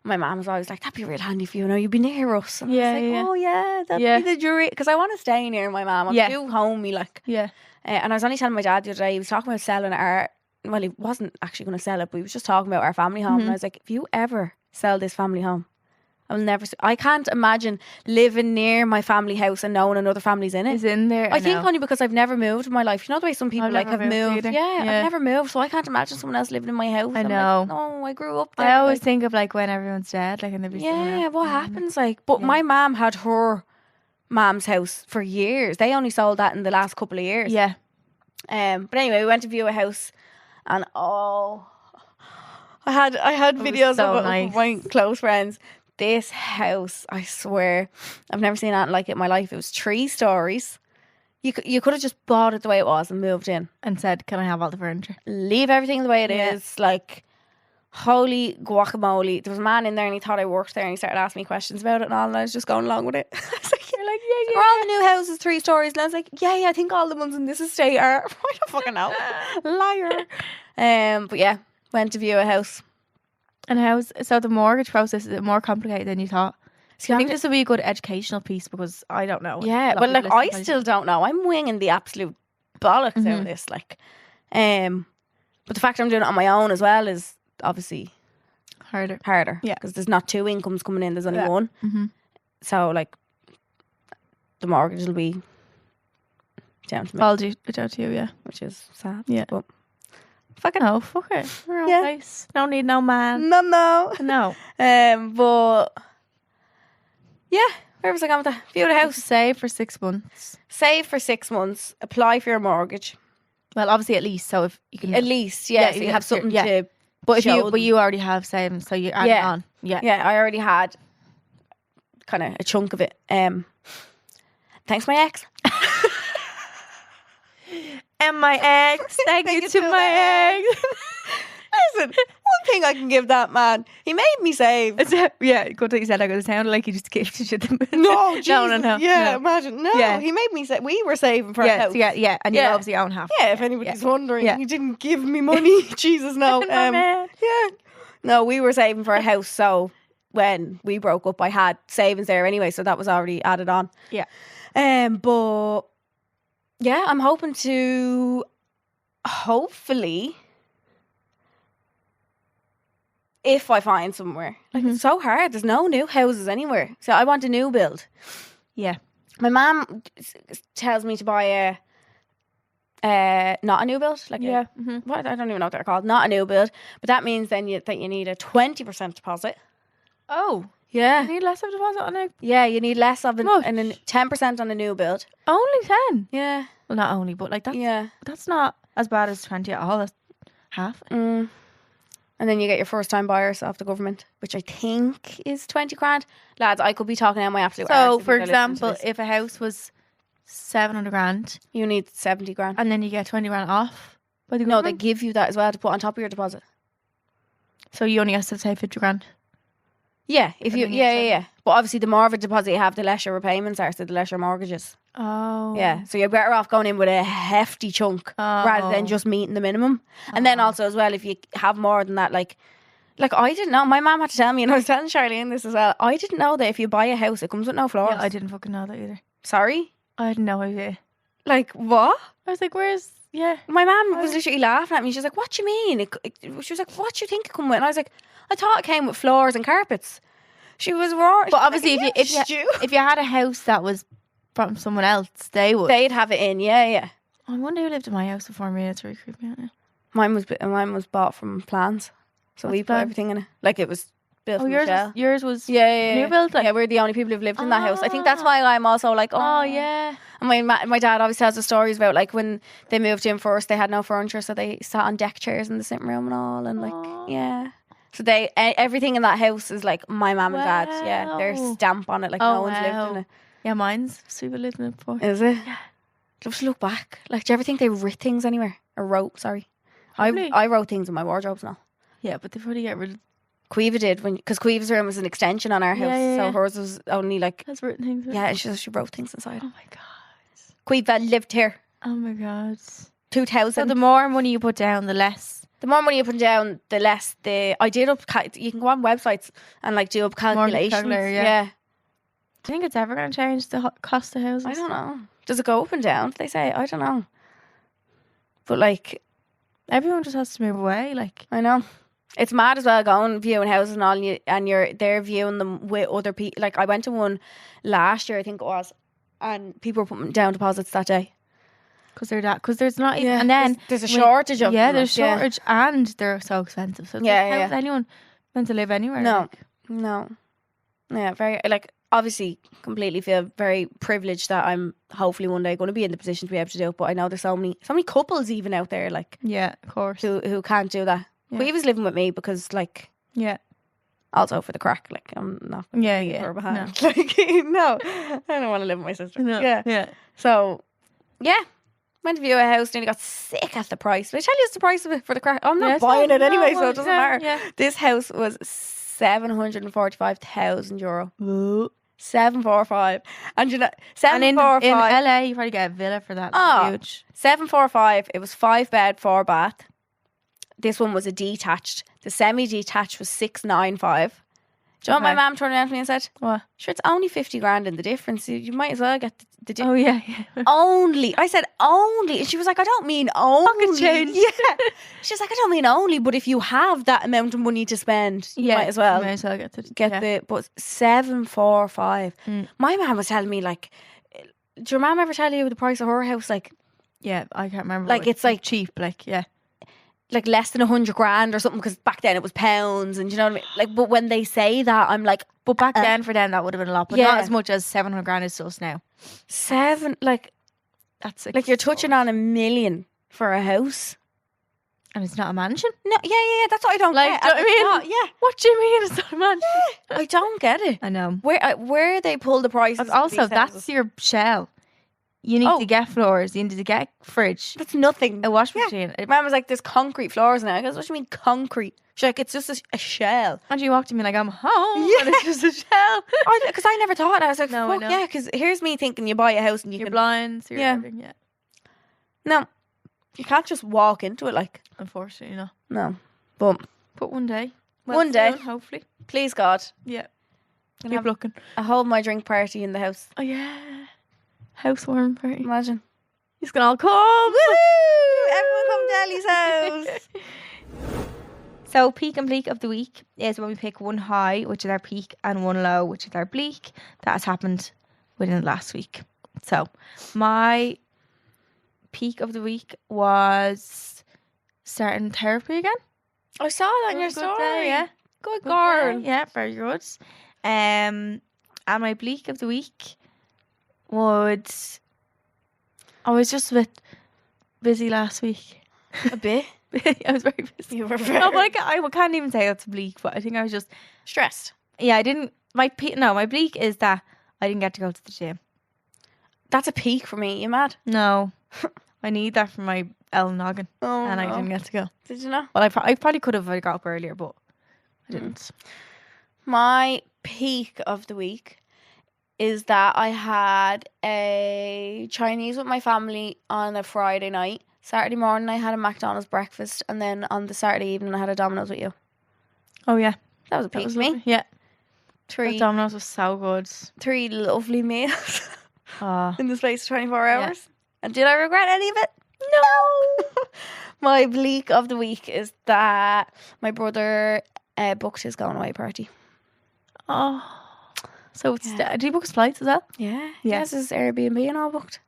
Speaker 2: My mum was always like, that'd be real handy for you, you'd be near us. And I was like, oh yeah, that'd be the dream. Because I want to stay near my mum. I'm too homey, like. Yeah. And I was only telling my dad the other day, he was talking about selling well, he wasn't actually going to sell it, but he was just talking about our family home. And I was like, if you ever sell this family home, I can't imagine living near my family house and knowing another family's in it.
Speaker 3: Is in there.
Speaker 2: I think only because I've never moved in my life. You know the way some people have moved. Yeah, I've never moved, so I can't imagine someone else living in my house.
Speaker 3: I know.
Speaker 2: Like, no, I grew up there.
Speaker 3: I always think of like when everyone's dead, like, and they'd be
Speaker 2: what happens? Like, but my mum had her mum's house for years. They only sold that in the last couple of years.
Speaker 3: Yeah.
Speaker 2: But anyway, we went to view a house, and I had videos of it with my close friends. This house, I swear, I've never seen anything like it in my life. It was 3 stories. You could have just bought it the way it was and moved in.
Speaker 3: And said, can I have all the furniture?
Speaker 2: Leave everything the way it is. Like, holy guacamole. There was a man in there and he thought I worked there and he started asking me questions about it and all, and I was just going along with it. I was like, you're like, yeah. Are all the new houses 3 stories? And I was like, yeah, I think all the ones in this estate are. I don't fucking know. Liar. But yeah, went to view a house.
Speaker 3: And so the mortgage process, is it more complicated than you thought? See, I think this would be a good educational piece because I don't know.
Speaker 2: Yeah, but like I still don't know. I'm winging the absolute bollocks out of this. Like, but the fact I'm doing it on my own as well is obviously harder. Yeah, because there's not 2 incomes coming in. There's only one. Mm-hmm. So like, the mortgage will be down to me.
Speaker 3: I'll do it down to you. Yeah,
Speaker 2: which is sad.
Speaker 3: Yeah,
Speaker 2: but.
Speaker 3: Fuck it. We're all nice. Don't need no man.
Speaker 2: No. But yeah, where was I going with that? View the house.
Speaker 3: Save for 6 months.
Speaker 2: Apply for your mortgage.
Speaker 3: Well, obviously at least. So if you can
Speaker 2: at least, so you have something to.
Speaker 3: But you already have savings, so you add it on. Yeah.
Speaker 2: I already had kind of a chunk of it. Thanks, my ex.
Speaker 3: And my ex, thank you to my ex.
Speaker 2: Listen, one thing I can give that man, he made me save.
Speaker 3: Yeah, good that you said that, because it sounded like he just gave shit.
Speaker 2: No, Jesus.
Speaker 3: No.
Speaker 2: Yeah,
Speaker 3: no.
Speaker 2: Imagine. No, yeah. He made me save. We were saving for a house.
Speaker 3: Yeah, and you obviously own half.
Speaker 2: Yeah, if anybody's wondering, he didn't give me money. Jesus, no. No, we were saving for a house, so when we broke up, I had savings there anyway, so that was already added on.
Speaker 3: Yeah.
Speaker 2: But yeah, I'm hoping to hopefully, if I find somewhere. Like, it's so hard. There's no new houses anywhere. So I want a new build.
Speaker 3: Yeah.
Speaker 2: My mum tells me to buy not a new build. Like what? I don't even know what they're called. Not a new build. But that means then that you need a 20% deposit.
Speaker 3: Oh.
Speaker 2: Yeah.
Speaker 3: You need less of a deposit on it?
Speaker 2: Yeah, you need less of and then 10% on a new build.
Speaker 3: Only 10?
Speaker 2: Yeah.
Speaker 3: Well, not only, but like that's not as bad as 20 at all. That's half.
Speaker 2: And then you get your first time buyers off the government, which I think is 20 grand. Lads, I could be talking out my absolute arse.
Speaker 3: So, for example, if a house was 700 grand,
Speaker 2: you need 70 grand.
Speaker 3: And then you get 20 grand off by the
Speaker 2: government? No, they give you that as well to put on top of your deposit.
Speaker 3: So you only have to say 50 grand?
Speaker 2: Yeah, if you but obviously the more of a deposit you have, the less your repayments are, so the less your mortgages.
Speaker 3: Oh.
Speaker 2: Yeah, so you're better off going in with a hefty chunk rather than just meeting the minimum. And then also as well, if you have more than that, like I didn't know. My mum had to tell me, and I was telling Charleen this as well. I didn't know that if you buy a house, it comes with no floors.
Speaker 3: Yeah, I didn't fucking know that either.
Speaker 2: Sorry?
Speaker 3: I had no idea.
Speaker 2: Like, what?
Speaker 3: I was like, where's Yeah.
Speaker 2: My mum was literally laughing at me. She was like, what do you mean? She was like, what do you think it come with? And I was like, I thought it came with floors and carpets. She was wrong.
Speaker 3: But obviously,
Speaker 2: like,
Speaker 3: if you had a house that was from someone else, they would.
Speaker 2: they'd have it in. Yeah.
Speaker 3: I wonder who lived in my house before me. It's really creepy out now.
Speaker 2: Mine was bought from plans. So we put
Speaker 3: plans?
Speaker 2: everything in it. Like it was built from Michelle.
Speaker 3: yours was
Speaker 2: Yeah.
Speaker 3: new build. Like,
Speaker 2: Yeah, we're the only people who've lived in that house. I think that's why I'm also like,
Speaker 3: oh yeah.
Speaker 2: And my dad always tells the stories about like when they moved in first, they had no furniture, so they sat on deck chairs in the sitting room and all, and like yeah. So everything in that house is like my mum and dad. Yeah, their stamp on it. Like no one's lived in it.
Speaker 3: Yeah, mine's super lived in it before.
Speaker 2: Is it? Yeah. Just look back. Like, do you ever think they writ things anywhere or wrote? Sorry, I wrote things in my wardrobes now.
Speaker 3: Yeah, but they probably get rid of.
Speaker 2: Quiva did because Quiva's room was an extension on our house, so hers was only like
Speaker 3: has written things.
Speaker 2: Yeah, she wrote things inside.
Speaker 3: Oh my god.
Speaker 2: Quiva lived here.
Speaker 3: Oh my god.
Speaker 2: 2000.
Speaker 3: So the more money you put down, the less.
Speaker 2: The more money you put down, the less I did up. You can go on websites and like do up calculations. Yeah.
Speaker 3: Do you think it's ever going to change the cost of houses?
Speaker 2: I don't know. Does it go up and down? Do they say? I don't know. But like,
Speaker 3: everyone just has to move away. Like,
Speaker 2: I know. It's mad as well going viewing houses and all, and they're viewing them with other people. Like I went to one last year, I think it was, and people were putting down deposits that day.
Speaker 3: Because there's not even, and then
Speaker 2: there's a shortage of them.
Speaker 3: Yeah, there's shortage, and they're so expensive. So
Speaker 2: how's
Speaker 3: anyone meant to live anywhere?
Speaker 2: No. Yeah, very like obviously completely feel very privileged that I'm hopefully one day going to be in the position to be able to do it. But I know there's so many couples even out there like
Speaker 3: yeah, of course,
Speaker 2: who can't do that.
Speaker 3: Yeah.
Speaker 2: But he was living with me because like also for the crack, like I'm not her behind. No. Like no, I don't want to live with my sister.
Speaker 3: No. Yeah.
Speaker 2: So yeah. Went to view a house, nearly got sick at the price. Did I tell you it's the price of it for the crack? I'm not buying it anyway, so it doesn't matter. Yeah. This house was €745,000. 745, and you know, 745
Speaker 3: in LA, you probably get a villa for that. Huge.
Speaker 2: 745. It was 5 bed, 4 bath. This one was a detached. The semi-detached was 695. Do you know what my mum turned around to me and said?
Speaker 3: What?
Speaker 2: Sure, it's only 50 grand in the difference. You might as well get the difference.
Speaker 3: Oh yeah.
Speaker 2: Only. I said only. And she was like, I don't mean only.
Speaker 3: Pocket change.
Speaker 2: Yeah. She's like, I don't mean only, but if you have that amount of money to spend, you might as well.
Speaker 3: You might as well get
Speaker 2: the but 745. My mum was telling me like, do your mum ever tell you the price of her house? Like,
Speaker 3: yeah, I can't remember.
Speaker 2: Like it's like
Speaker 3: cheap, like
Speaker 2: like less than 100 grand or something, because back then it was pounds, and you know what I mean. Like, but when they say that, I'm like,
Speaker 3: but back then for them that would have been a lot, but not as much as 700 grand is to us now. That's
Speaker 2: like you're touching on $1 million for a house,
Speaker 3: and it's not a mansion.
Speaker 2: No, yeah, that's what I don't
Speaker 3: like.
Speaker 2: Get.
Speaker 3: Do you know what I mean? Yeah. What do you mean it's not a mansion?
Speaker 2: Yeah, I don't get it.
Speaker 3: I know
Speaker 2: where they pull the prices.
Speaker 3: Also, that's your shell. You need to get floors. You need to get fridge.
Speaker 2: That's nothing.
Speaker 3: A wash machine.
Speaker 2: Mum was like, "There's concrete floors now." I goes, "What do you mean concrete?" She's like, "It's just a shell."
Speaker 3: And she walked to me like, "I'm home." Yeah. And it's just a shell.
Speaker 2: Because I never thought. I was like, no, "Fuck yeah!" Because here's me thinking, you buy a house and
Speaker 3: you're blind. So you're
Speaker 2: No, you can't just walk into it. Like,
Speaker 3: unfortunately, no.
Speaker 2: No, but
Speaker 3: one day,
Speaker 2: one day,
Speaker 3: hopefully,
Speaker 2: please God,
Speaker 3: yeah. Keep looking.
Speaker 2: I hold my drink party in the house.
Speaker 3: Oh yeah. Housewarming party.
Speaker 2: Imagine.
Speaker 3: He's gonna all come.
Speaker 2: Woo! Everyone come to Ellie's house.
Speaker 3: So peak and bleak of the week is when we pick one high, which is our peak, and one low, which is our bleak. That has happened within the last week. So my peak of the week was starting therapy again.
Speaker 2: I saw that on your story.
Speaker 3: Day, yeah.
Speaker 2: Good girl.
Speaker 3: Yeah, very good. And my bleak of the week I was just a bit busy last week.
Speaker 2: A bit?
Speaker 3: I was very busy.
Speaker 2: You were very...
Speaker 3: No, but I can't even say that's bleak, but I think I was just...
Speaker 2: stressed.
Speaker 3: Yeah, I didn't... My bleak is that I didn't get to go to the gym.
Speaker 2: That's a peak for me. You mad?
Speaker 3: No. I need that for my L noggin.
Speaker 2: Oh,
Speaker 3: and I didn't get to go.
Speaker 2: Did you know?
Speaker 3: Well, I probably could have if I got up earlier, but I didn't.
Speaker 2: My peak of the week is that I had a Chinese with my family on a Friday night. Saturday morning I had a McDonald's breakfast, and then on the Saturday evening I had a Domino's with you.
Speaker 3: Oh yeah.
Speaker 2: That was a peak for me.
Speaker 3: Yeah.
Speaker 2: 3
Speaker 3: Domino's was so good.
Speaker 2: 3 lovely meals in the space of 24 hours. Yeah. And did I regret any of it? No. My bleak of the week is that my brother booked his going away party.
Speaker 3: Oh. So it's
Speaker 2: Yeah.
Speaker 3: did he book his flights as well?
Speaker 2: Yeah. He
Speaker 3: Yeah.
Speaker 2: has his Airbnb and all booked.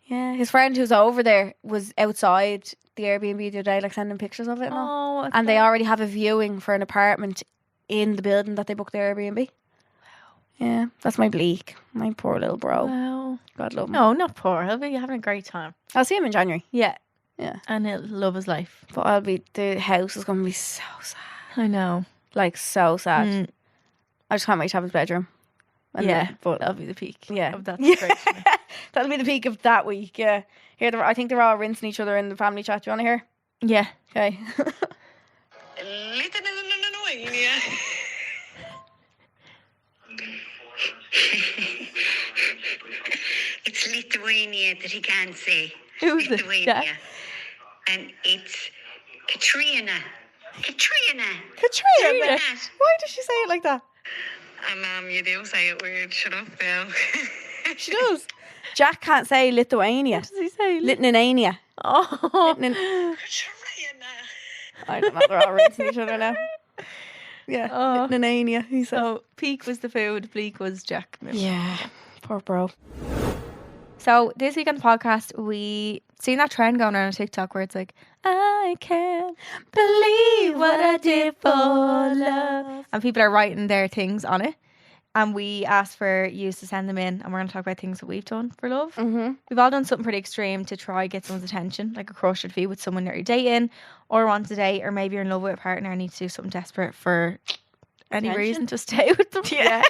Speaker 2: Yeah. His friend who's over there was outside the Airbnb the other day, like sending pictures of it and all.
Speaker 3: Oh,
Speaker 2: And they already have a viewing for an apartment in the building that they booked their Airbnb. Wow. Yeah. That's my bleak. My poor little bro.
Speaker 3: Wow.
Speaker 2: God love him.
Speaker 3: No, not poor. He'll be having a great time.
Speaker 2: I'll see him in January.
Speaker 3: Yeah.
Speaker 2: Yeah.
Speaker 3: And he'll love his life.
Speaker 2: But the house is going to be so sad.
Speaker 3: I know.
Speaker 2: Like, so sad. I just can't wait to have his bedroom. And
Speaker 3: Yeah.
Speaker 2: then- but
Speaker 3: That'll be the peak.
Speaker 2: yeah.
Speaker 3: Of that
Speaker 2: Yeah.
Speaker 3: situation.
Speaker 2: That'll be the peak of that week, yeah. Here, I think they're all rinsing each other in the family chat. Do you want to hear?
Speaker 3: Yeah.
Speaker 2: Okay.
Speaker 4: It's Lithuania that he can't say.
Speaker 3: Who's this?
Speaker 4: Lithuania.
Speaker 3: Jack?
Speaker 4: And it's Katrina. Katrina.
Speaker 2: Katrina!
Speaker 4: That.
Speaker 2: Why does she say it like that?
Speaker 4: Mom, you do say it weird. Shut up now.
Speaker 2: She does. Jack can't say Lithuania.
Speaker 3: What does he say?
Speaker 2: Lithuania.
Speaker 3: Oh.
Speaker 4: Katrina.
Speaker 2: I don't know. They're all rinsing each other now. Yeah.
Speaker 3: Oh.
Speaker 2: Lithuania. He says.
Speaker 3: So peak was the food, bleak was Jack.
Speaker 2: Yeah. Poor bro.
Speaker 3: So this week on the podcast, we seen that trend going around on TikTok where it's like, I can't believe what I did for love. And people are writing their things on it. And we asked for you to send them in, and we're going to talk about things that we've done for love.
Speaker 2: Mm-hmm.
Speaker 3: We've all done something pretty extreme to try get someone's attention, like a crush would be with someone that you're dating or want to date, or maybe you're in love with a partner and need to do something desperate for any
Speaker 2: Attention?
Speaker 3: reason to stay with them.
Speaker 2: Yeah.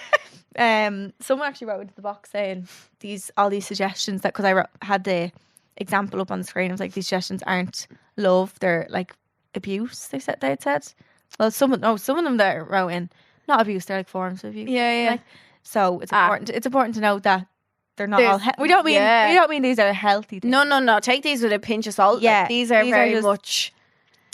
Speaker 3: Someone actually wrote into the box saying all these suggestions that, because I had the example up on the screen, I was like, these suggestions aren't love, they're like abuse. They had said. Well, some of them that wrote in, not abuse, they're like forms of abuse.
Speaker 2: Yeah.
Speaker 3: Like, so it's important. It's important to note that they're not all.
Speaker 2: There's-
Speaker 3: We don't mean
Speaker 2: yeah.
Speaker 3: we don't mean these are healthy things.
Speaker 2: No. Take these with a pinch of salt.
Speaker 3: Yeah,
Speaker 2: Like, these are
Speaker 3: these are
Speaker 2: very
Speaker 3: just-
Speaker 2: much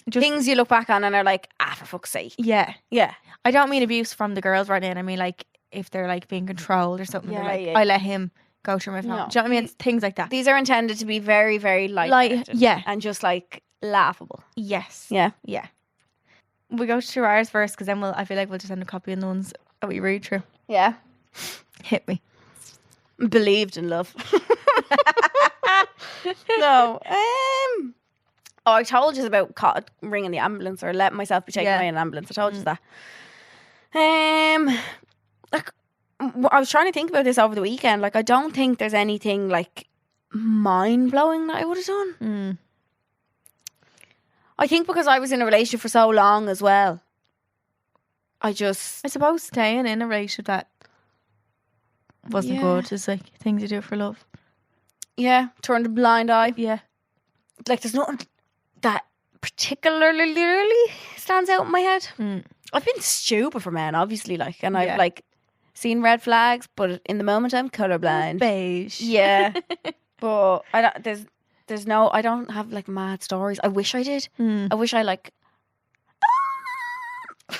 Speaker 3: Just-
Speaker 2: things you look back on and are like, for fuck's sake.
Speaker 3: Yeah,
Speaker 2: Yeah.
Speaker 3: I don't mean abuse from the girls right in. I mean like if they're like being controlled or something.
Speaker 2: Yeah,
Speaker 3: they're like,
Speaker 2: yeah.
Speaker 3: I let him go through my phone.
Speaker 2: No.
Speaker 3: Do you know what I mean? It's things like that.
Speaker 2: These are intended to be very, very light.
Speaker 3: Yeah.
Speaker 2: And just like laughable.
Speaker 3: Yes.
Speaker 2: Yeah.
Speaker 3: Yeah. We go to 2 hours first because then I feel like we'll just end up copying the ones that we read through.
Speaker 2: Yeah.
Speaker 3: Hit me.
Speaker 2: Believed in love. No. I told you about ringing the ambulance or letting myself be taken
Speaker 3: Yeah.
Speaker 2: away in an ambulance. I told you that. Like, I was trying to think about this over the weekend. Like, I don't think there's anything like mind blowing that I would have done. I think because I was in a relationship for so long as well. I
Speaker 3: suppose staying in a relationship that wasn't
Speaker 2: Yeah.
Speaker 3: good is like things you do for love.
Speaker 2: turned a blind eye.
Speaker 3: Yeah.
Speaker 2: Like, there's nothing that particularly stands out in my head. I've been stupid for men, obviously, like, and I've
Speaker 3: Yeah.
Speaker 2: like seen red flags, but in the moment I'm colorblind.
Speaker 3: Beige.
Speaker 2: Yeah, but I don't. I don't have like mad stories. I wish I did. I wish I like.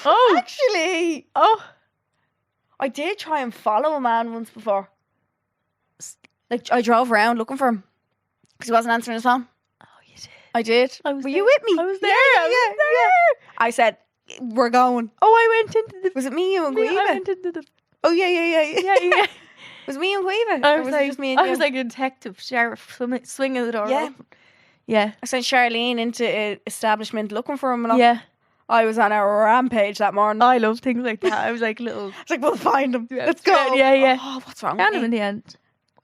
Speaker 3: Oh.
Speaker 2: Actually, I did try and follow a man once before. Like, I drove around looking for him because he wasn't answering his phone.
Speaker 3: Oh, you did.
Speaker 2: I did.
Speaker 3: I was
Speaker 2: Were
Speaker 3: there.
Speaker 2: you with me?
Speaker 3: I was there.
Speaker 2: Yeah,
Speaker 3: I was there.
Speaker 2: I said, "We're going."
Speaker 3: Oh, I went into the.
Speaker 2: Was it me, you, and
Speaker 3: I
Speaker 2: Guiva?
Speaker 3: went into the.
Speaker 2: Oh yeah.
Speaker 3: Yeah.
Speaker 2: Was it me and Guiva?
Speaker 3: I
Speaker 2: Or
Speaker 3: was
Speaker 2: was it
Speaker 3: like,
Speaker 2: just me and
Speaker 3: I
Speaker 2: you?
Speaker 3: was like a detective, sheriff, swinging the door.
Speaker 2: Yeah.
Speaker 3: Open. Yeah.
Speaker 2: I sent Charleen into an establishment looking for him, and all.
Speaker 3: Yeah.
Speaker 2: I was on a rampage that morning.
Speaker 3: I love things like that. I was like little.
Speaker 2: It's like, we'll find him.
Speaker 3: Yeah.
Speaker 2: Let's go.
Speaker 3: Yeah.
Speaker 2: Oh, what's wrong
Speaker 3: Found
Speaker 2: with
Speaker 3: him in
Speaker 2: me?
Speaker 3: the end.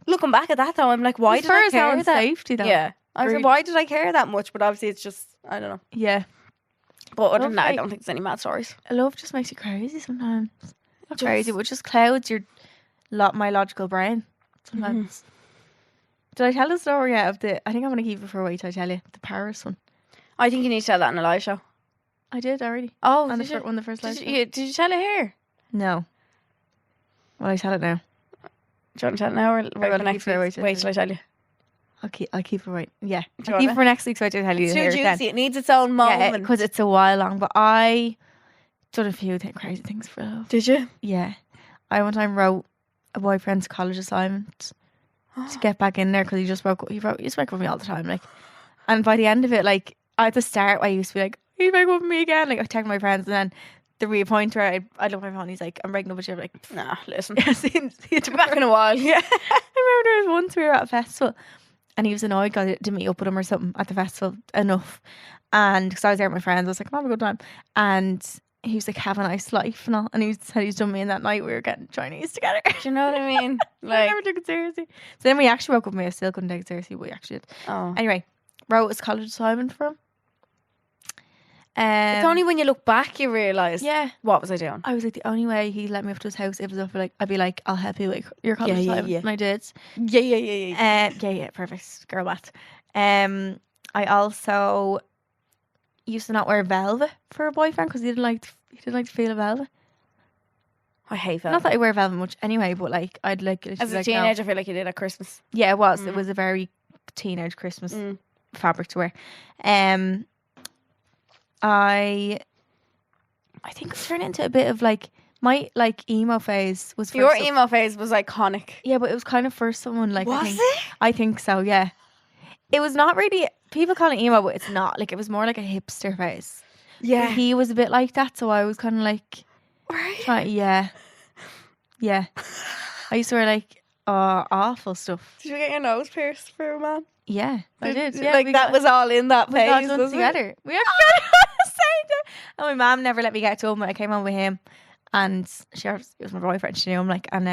Speaker 2: Looking back at that though, I'm like, why
Speaker 3: As
Speaker 2: did
Speaker 3: far
Speaker 2: I
Speaker 3: as
Speaker 2: care
Speaker 3: own
Speaker 2: that?
Speaker 3: safety though.
Speaker 2: Yeah. I was
Speaker 3: Really.
Speaker 2: like, why did I care that much? But obviously it's just, I don't know.
Speaker 3: Yeah.
Speaker 2: But other than that, I
Speaker 3: Lovely.
Speaker 2: don't think there's any mad stories.
Speaker 3: Love just makes you crazy sometimes. Not
Speaker 2: Just-
Speaker 3: crazy, but just clouds my logical brain sometimes. Did I tell the story yet of I think I'm going to keep it for a wait till I tell you. The Paris one.
Speaker 2: I think you need to tell that in a live show.
Speaker 3: I did already.
Speaker 2: Oh,
Speaker 3: On
Speaker 2: did
Speaker 3: the
Speaker 2: you?
Speaker 3: one of the first live
Speaker 2: Did
Speaker 3: shows.
Speaker 2: you tell it here?
Speaker 3: No. Well, I tell it now.
Speaker 2: Do you want to tell it now or wait
Speaker 3: wanna
Speaker 2: for
Speaker 3: keep
Speaker 2: next
Speaker 3: it for
Speaker 2: week?
Speaker 3: wait
Speaker 2: Wait till I tell you.
Speaker 3: I'll keep it right. Yeah.
Speaker 2: Do you
Speaker 3: I'll keep it
Speaker 2: wanna?
Speaker 3: for next week so I do tell you.
Speaker 2: It's
Speaker 3: to hear
Speaker 2: too
Speaker 3: it then.
Speaker 2: juicy. It needs its own
Speaker 3: Yeah,
Speaker 2: moment.
Speaker 3: because it's a while long. But I done a few crazy things for love.
Speaker 2: Did you?
Speaker 3: Yeah. I one time wrote a boyfriend's college assignment. to get back in there because he just broke up with me all the time. Like, and by the end of it, like at the start, I used to be like, he broke up with me again. Like I text my friends, and then the point where I look at my phone, he's like, I'm breaking up with you. I'm like,
Speaker 2: Nah, listen.
Speaker 3: see you
Speaker 2: Back in a while. Yeah.
Speaker 3: I remember there was once we were at a festival and he was annoyed because I didn't meet up with him or something at the festival enough. And because I was there with my friends, I was like, I'm having a good time. And he was like, have a nice life and all. And he said he's done me, and that night we were getting Chinese together.
Speaker 2: Do you know what I mean?
Speaker 3: I
Speaker 2: Like,
Speaker 3: never took it seriously. So then we actually broke up with me. I still couldn't take it seriously, but we actually did.
Speaker 2: oh.
Speaker 3: Anyway, wrote his college assignment for him.
Speaker 2: It's only when you look back you realise,
Speaker 3: yeah.
Speaker 2: what was I doing?
Speaker 3: I was like, the only way he let me up to his house, if it was up, like, I'd be like, I'll help you with your college assignment.
Speaker 2: yeah.
Speaker 3: And I did.
Speaker 2: Yeah.
Speaker 3: Perfect. Girl math. I also used to not wear velvet for a boyfriend because he didn't like the feel of velvet.
Speaker 2: I hate that.
Speaker 3: Not that I wear velvet much anyway, but like I'd like
Speaker 2: As a
Speaker 3: like,
Speaker 2: teenager, I feel like you did at Christmas.
Speaker 3: Yeah, it was. It was a very teenage Christmas fabric to wear. I think it was turning into a bit of like my like emo phase was for
Speaker 2: Your emo phase was iconic.
Speaker 3: Yeah, but it was kind of for someone like
Speaker 2: Was it?
Speaker 3: I think so, yeah. It was not really, people call it emo, but it's not. Like it was more like a hipster phase.
Speaker 2: Yeah.
Speaker 3: He was a bit like that, so I was kind of like
Speaker 2: Right.
Speaker 3: yeah. I used to wear like awful stuff.
Speaker 2: Did you get your nose pierced for a man?
Speaker 3: Yeah, I did. Yeah,
Speaker 2: like
Speaker 3: we
Speaker 2: that
Speaker 3: got-
Speaker 2: was all in that
Speaker 3: we got
Speaker 2: phase,
Speaker 3: done
Speaker 2: was it?
Speaker 3: together. We actually got it at the same time. And my mum never let me get to him when I came home with him. And it was my boyfriend, she knew him, like, and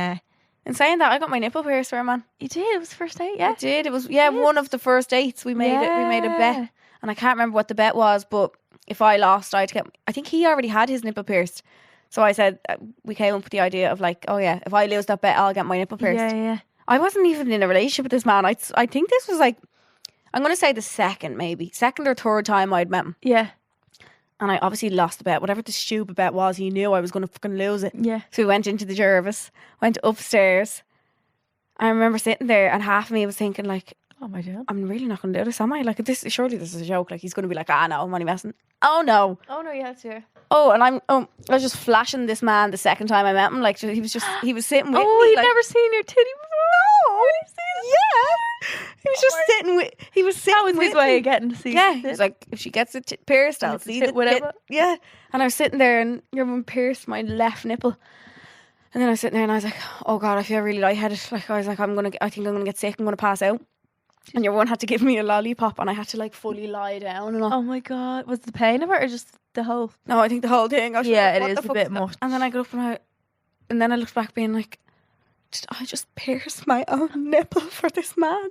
Speaker 2: In saying that, I got my nipple pierced for a man.
Speaker 3: you did, it was the first date,
Speaker 2: I
Speaker 3: yeah.
Speaker 2: did. It was one of the first dates we made. We made a bet, and I can't remember what the bet was. But if I lost, I'd get. I think he already had his nipple pierced, so I said we came up with the idea of like, oh yeah, if I lose that bet, I'll get my nipple pierced.
Speaker 3: Yeah.
Speaker 2: I wasn't even in a relationship with this man. I think this was like, I'm going to say the second or third time I'd met him.
Speaker 3: Yeah.
Speaker 2: And I obviously lost the bet. Whatever the stupid bet was, he knew I was going to fucking lose it.
Speaker 3: Yeah.
Speaker 2: So we went into the Jervis, went upstairs. I remember sitting there and half of me was thinking like,
Speaker 3: Oh my God.
Speaker 2: I'm really not going to do this, am I? Like surely this is a joke. Like he's going to be like, no, I'm only messing. Oh no.
Speaker 3: Oh no, you had to.
Speaker 2: Oh, and I was just flashing this man the second time I met him. Like he was sitting with me.
Speaker 3: Oh, he'd
Speaker 2: like,
Speaker 3: never seen your titty before.
Speaker 2: No. Yeah. He was just sitting with. He was sitting
Speaker 3: That was
Speaker 2: with
Speaker 3: his way
Speaker 2: me.
Speaker 3: of getting to see.
Speaker 2: Yeah,
Speaker 3: the
Speaker 2: he's
Speaker 3: tit.
Speaker 2: like, if she gets it pierced, I'll
Speaker 3: It's a
Speaker 2: see
Speaker 3: tit,
Speaker 2: the
Speaker 3: whatever.
Speaker 2: tit. Yeah, and I was sitting there, and your mum pierced my left nipple, and then I was sitting there, and I was like, oh God, I feel really lightheaded. Like I was like, I think I'm gonna get sick. I'm gonna pass out. And your one had to give me a lollipop, and I had to like fully lie down and all.
Speaker 3: Oh my God. Was the pain of it or just the whole?
Speaker 2: No, I think the whole thing. I was
Speaker 3: Yeah,
Speaker 2: like,
Speaker 3: it
Speaker 2: what
Speaker 3: is
Speaker 2: the
Speaker 3: a
Speaker 2: fuck
Speaker 3: bit
Speaker 2: that?
Speaker 3: much.
Speaker 2: And then I got up and then I looked back, being like, did I just pierce my own nipple for this man?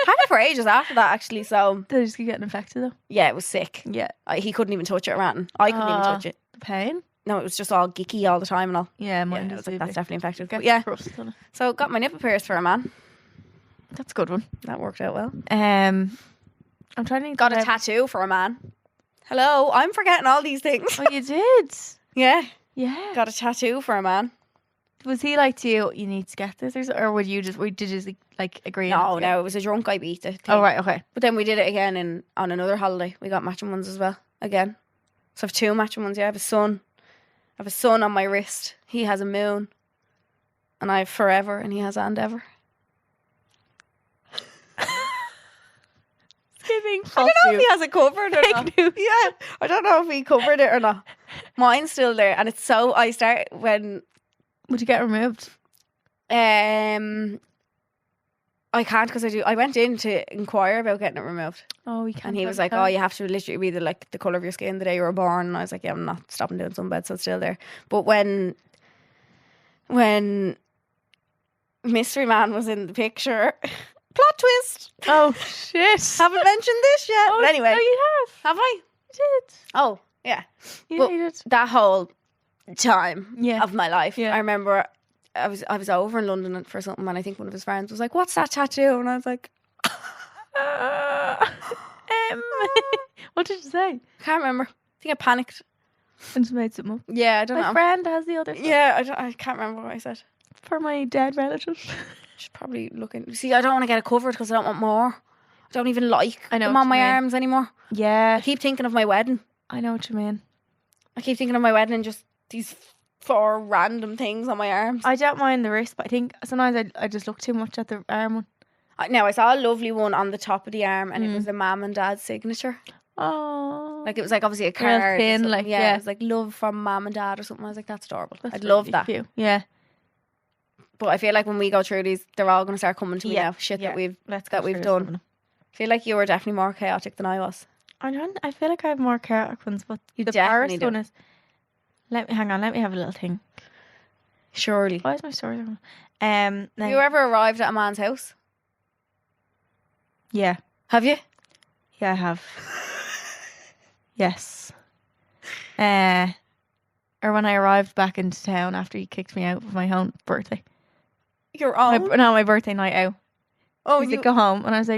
Speaker 2: Had it for ages after that, actually. So
Speaker 3: Did it just keep getting infected though?
Speaker 2: yeah, it was sick.
Speaker 3: Yeah.
Speaker 2: He couldn't even touch it around. I couldn't even touch it.
Speaker 3: The pain?
Speaker 2: No, it was just all geeky all the time and all.
Speaker 3: Yeah, mine
Speaker 2: Yeah, I
Speaker 3: does
Speaker 2: was like,
Speaker 3: too,
Speaker 2: that's
Speaker 3: like,
Speaker 2: definitely infected.
Speaker 3: gets
Speaker 2: But yeah,
Speaker 3: crust on it.
Speaker 2: so got my nipple pierced for a man.
Speaker 3: That's a good one.
Speaker 2: That worked out well.
Speaker 3: I'm trying to
Speaker 2: Got a tattoo for a man. Hello, I'm forgetting all these things.
Speaker 3: Oh, you did?
Speaker 2: Yeah,
Speaker 3: Yeah.
Speaker 2: got a tattoo for a man.
Speaker 3: Was he like to you, you need to get this, or did you just like agree? on it together?
Speaker 2: No, it was a drunk I beat it.
Speaker 3: Oh right, okay.
Speaker 2: But then we did it again on another holiday. We got matching ones as well. Again. So I have two matching ones. Yeah, I have a sun. I have a sun on my wrist. He has a moon. And I have forever and he has and ever.
Speaker 3: Giving
Speaker 2: I don't know if he has it covered or not. Yeah. I don't know if he covered it or not. Mine's still there. And it's so I start when
Speaker 3: Would you get removed?
Speaker 2: I can't because I went in to inquire about getting it removed.
Speaker 3: Oh, we can't.
Speaker 2: And he was like, oh, you have to literally be the colour of your skin the day you were born. And I was like, yeah, I'm not stopping doing sunbeds, so it's still there. But when Mystery Man was in the picture, plot twist.
Speaker 3: Oh shit!
Speaker 2: Haven't mentioned this yet.
Speaker 3: Oh,
Speaker 2: But anyway,
Speaker 3: no, you
Speaker 2: have I?
Speaker 3: You did.
Speaker 2: Oh, yeah.
Speaker 3: You
Speaker 2: But
Speaker 3: you did.
Speaker 2: that whole time
Speaker 3: Yeah.
Speaker 2: of my life,
Speaker 3: Yeah.
Speaker 2: I remember I was over in London for something, and I think one of his friends was like, what's that tattoo? And I was like,
Speaker 3: What did you say?
Speaker 2: can't remember. I think I panicked.
Speaker 3: And just made something up.
Speaker 2: Yeah, I don't
Speaker 3: My
Speaker 2: know.
Speaker 3: friend has the other.
Speaker 2: Yeah, I can't remember what I said.
Speaker 3: For my dead relative.
Speaker 2: Should probably look in. See, I don't want to get it covered because I don't want more. I don't even like
Speaker 3: I know
Speaker 2: them
Speaker 3: what
Speaker 2: on
Speaker 3: you
Speaker 2: my
Speaker 3: mean.
Speaker 2: arms anymore.
Speaker 3: Yeah,
Speaker 2: I keep thinking of my wedding.
Speaker 3: I know what you mean.
Speaker 2: I keep thinking of my wedding and just these 4 random things on my arms.
Speaker 3: I don't mind the wrist, but I think sometimes I just look too much at the arm one.
Speaker 2: Now, I saw a lovely one on the top of the arm, and it was a mum and dad's signature.
Speaker 3: Oh.
Speaker 2: Like, it was like obviously a
Speaker 3: Real
Speaker 2: card. or
Speaker 3: thin,
Speaker 2: something.
Speaker 3: like,
Speaker 2: yeah,
Speaker 3: yeah.
Speaker 2: it was like love from mum and dad or something. I was like, that's adorable.
Speaker 3: That's
Speaker 2: I'd love
Speaker 3: really
Speaker 2: that.
Speaker 3: cute. Yeah.
Speaker 2: But I feel like when we go through these, they're all going to start coming to me
Speaker 3: Yeah,
Speaker 2: now. Shit
Speaker 3: yeah.
Speaker 2: that we've
Speaker 3: Let's go
Speaker 2: we've
Speaker 3: through some of
Speaker 2: done.
Speaker 3: them.
Speaker 2: I feel like you were definitely more chaotic than I was.
Speaker 3: I feel like I have more chaotic ones, but
Speaker 2: You
Speaker 3: the
Speaker 2: definitely
Speaker 3: Paris
Speaker 2: do.
Speaker 3: one is. Let me have a little thing.
Speaker 2: Surely.
Speaker 3: Why is my story on?
Speaker 2: Have you ever arrived at a man's house?
Speaker 3: Yeah.
Speaker 2: Have you?
Speaker 3: Yeah, I have. Yes. Or when I arrived back into town after he kicked me out for my own birthday.
Speaker 2: Your own?
Speaker 3: My birthday night out.
Speaker 2: Oh,
Speaker 3: He's like, go home. And I was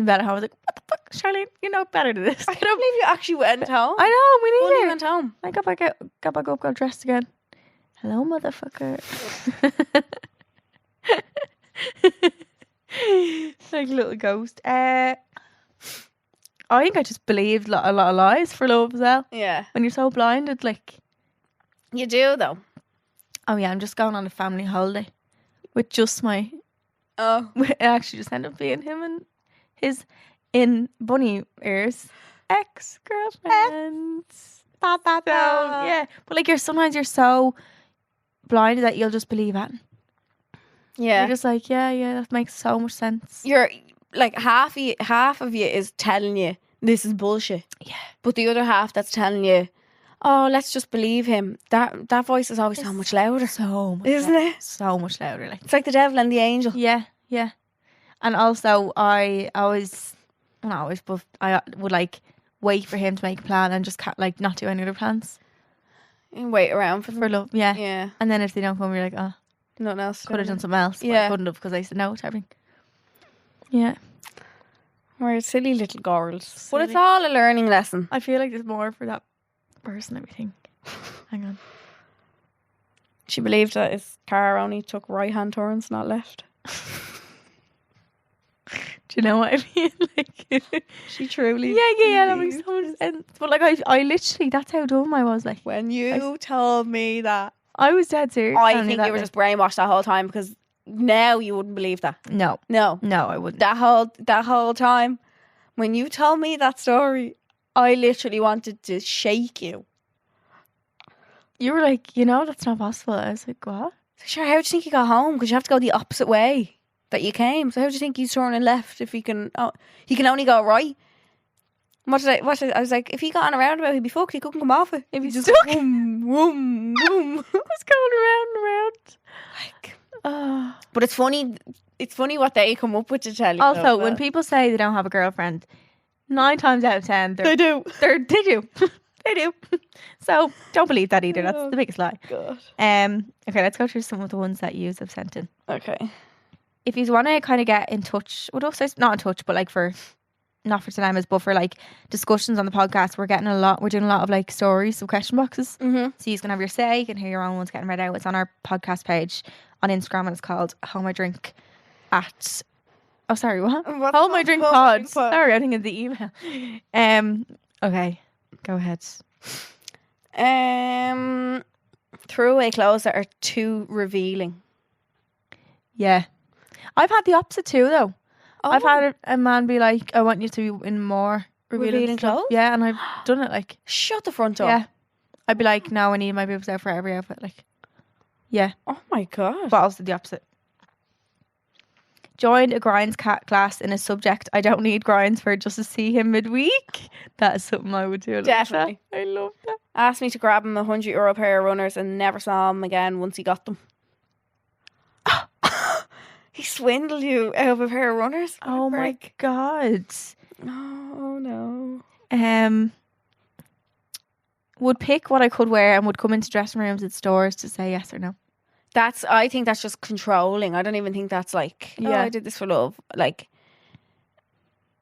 Speaker 3: in bed at home. I was like, what the fuck, Charlene? You know better than this.
Speaker 2: I can't believe you actually went home.
Speaker 3: I know, we
Speaker 2: When
Speaker 3: need
Speaker 2: you
Speaker 3: it.
Speaker 2: went home.
Speaker 3: I got back up, got dressed again. Hello, motherfucker. Like a little ghost. I think I just believed a lot of lies for love as well.
Speaker 2: Yeah.
Speaker 3: When you're so blinded, like,
Speaker 2: You do, though.
Speaker 3: oh yeah, I'm just going on a family holiday with just my.
Speaker 2: Oh.
Speaker 3: It actually just ended up being him and his, in bunny ears, ex-girlfriends. So, yeah, but like sometimes you're so blinded that you'll just believe it.
Speaker 2: Yeah.
Speaker 3: You're just like, yeah, that makes so much sense.
Speaker 2: You're like half of you is telling you this is bullshit.
Speaker 3: Yeah.
Speaker 2: But the other half that's telling you, oh, let's just believe him. That voice is always so much louder.
Speaker 3: So much,
Speaker 2: Isn't it?
Speaker 3: So much louder, like.
Speaker 2: It's like the devil and the angel.
Speaker 3: Yeah. And also, I always, not always, but I would like wait for him to make a plan and just like not do any other plans
Speaker 2: You wait around for them.
Speaker 3: for love. Yeah.
Speaker 2: Yeah.
Speaker 3: And then if they don't come, you're like, oh,
Speaker 2: Nothing else.
Speaker 3: could have done something else. But
Speaker 2: Yeah.
Speaker 3: I couldn't have because I said no to everything. Yeah.
Speaker 2: We're silly little girls. But it's
Speaker 3: Silly.
Speaker 2: all a learning lesson.
Speaker 3: I feel like there's more for that person, I think. Hang on.
Speaker 2: She believed that his car only took right-hand turns, not left.
Speaker 3: Do you know what I mean? Like,
Speaker 2: She truly.
Speaker 3: yeah, that makes so much sense. But like, I literally, that's how dumb I was. Like,
Speaker 2: When you told me that,
Speaker 3: I was dead serious.
Speaker 2: I
Speaker 3: telling
Speaker 2: think
Speaker 3: that,
Speaker 2: you were
Speaker 3: like-
Speaker 2: just brainwashed that whole time because now you wouldn't believe that.
Speaker 3: No,
Speaker 2: No.
Speaker 3: I wouldn't.
Speaker 2: That whole time, when you told me that story, I literally wanted to shake you.
Speaker 3: You were like, that's not possible. I was like, what?
Speaker 2: So sure, how do you think you got home? Because you have to go the opposite way that you came. So how do you think he's turning left if he can? Oh, he can only go right. What did I was like, if he got on a roundabout, he'd be fucked. He couldn't come off it.
Speaker 3: If he's
Speaker 2: just
Speaker 3: stuck.
Speaker 2: Boom, boom, boom.
Speaker 3: What's going around and around?
Speaker 2: Like,
Speaker 3: Oh.
Speaker 2: but it's funny. It's funny what they come up with to tell you.
Speaker 3: Also,
Speaker 2: though,
Speaker 3: when
Speaker 2: well.
Speaker 3: people say they don't have a girlfriend, 9 times out of 10,
Speaker 2: they do.
Speaker 3: they do. They do. So don't believe that either. That's
Speaker 2: Oh,
Speaker 3: the biggest lie.
Speaker 2: God.
Speaker 3: Okay, let's go through some of the ones that you have sent in.
Speaker 2: Okay.
Speaker 3: If you want to kind of get in touch with us, not in touch, but like not for dilemmas, but for like discussions on the podcast, we're doing a lot of like stories, some question boxes.
Speaker 2: Mm-hmm.
Speaker 3: So you can have your say, you can hear your own ones getting read out. It's on our podcast page on Instagram and it's called Hold My Drink at... Oh, sorry, what?
Speaker 2: What's
Speaker 3: Hold My
Speaker 2: that?
Speaker 3: Drink
Speaker 2: Hold My
Speaker 3: Pod.
Speaker 2: Drink Pod.
Speaker 3: Sorry, I think it's the email. Okay, go ahead.
Speaker 2: Throwaway clothes that are too revealing.
Speaker 3: Yeah. I've had the opposite too, though.
Speaker 2: Oh.
Speaker 3: I've had a man be like, I want you to be in more revealing stuff.
Speaker 2: clothes?
Speaker 3: Yeah, and I've done it like...
Speaker 2: Shut the front door.
Speaker 3: Yeah. I'd be like, no, I need my boobs out for every outfit. Like, yeah.
Speaker 2: Oh my God.
Speaker 3: But also the opposite. Joined a grinds class in a subject I don't need grinds for just to see him midweek. That is something I would do.
Speaker 2: Definitely.
Speaker 3: I love that.
Speaker 2: Asked me to grab him €100 pair of runners and never saw him again once he got them. He swindled you out of a pair of runners? What a
Speaker 3: Oh my
Speaker 2: prick.
Speaker 3: God.
Speaker 2: Oh no.
Speaker 3: Would pick what I could wear and would come into dressing rooms at stores to say yes or no.
Speaker 2: I think that's just controlling. I don't even think that's like,
Speaker 3: Yeah.
Speaker 2: I did this for love. Like,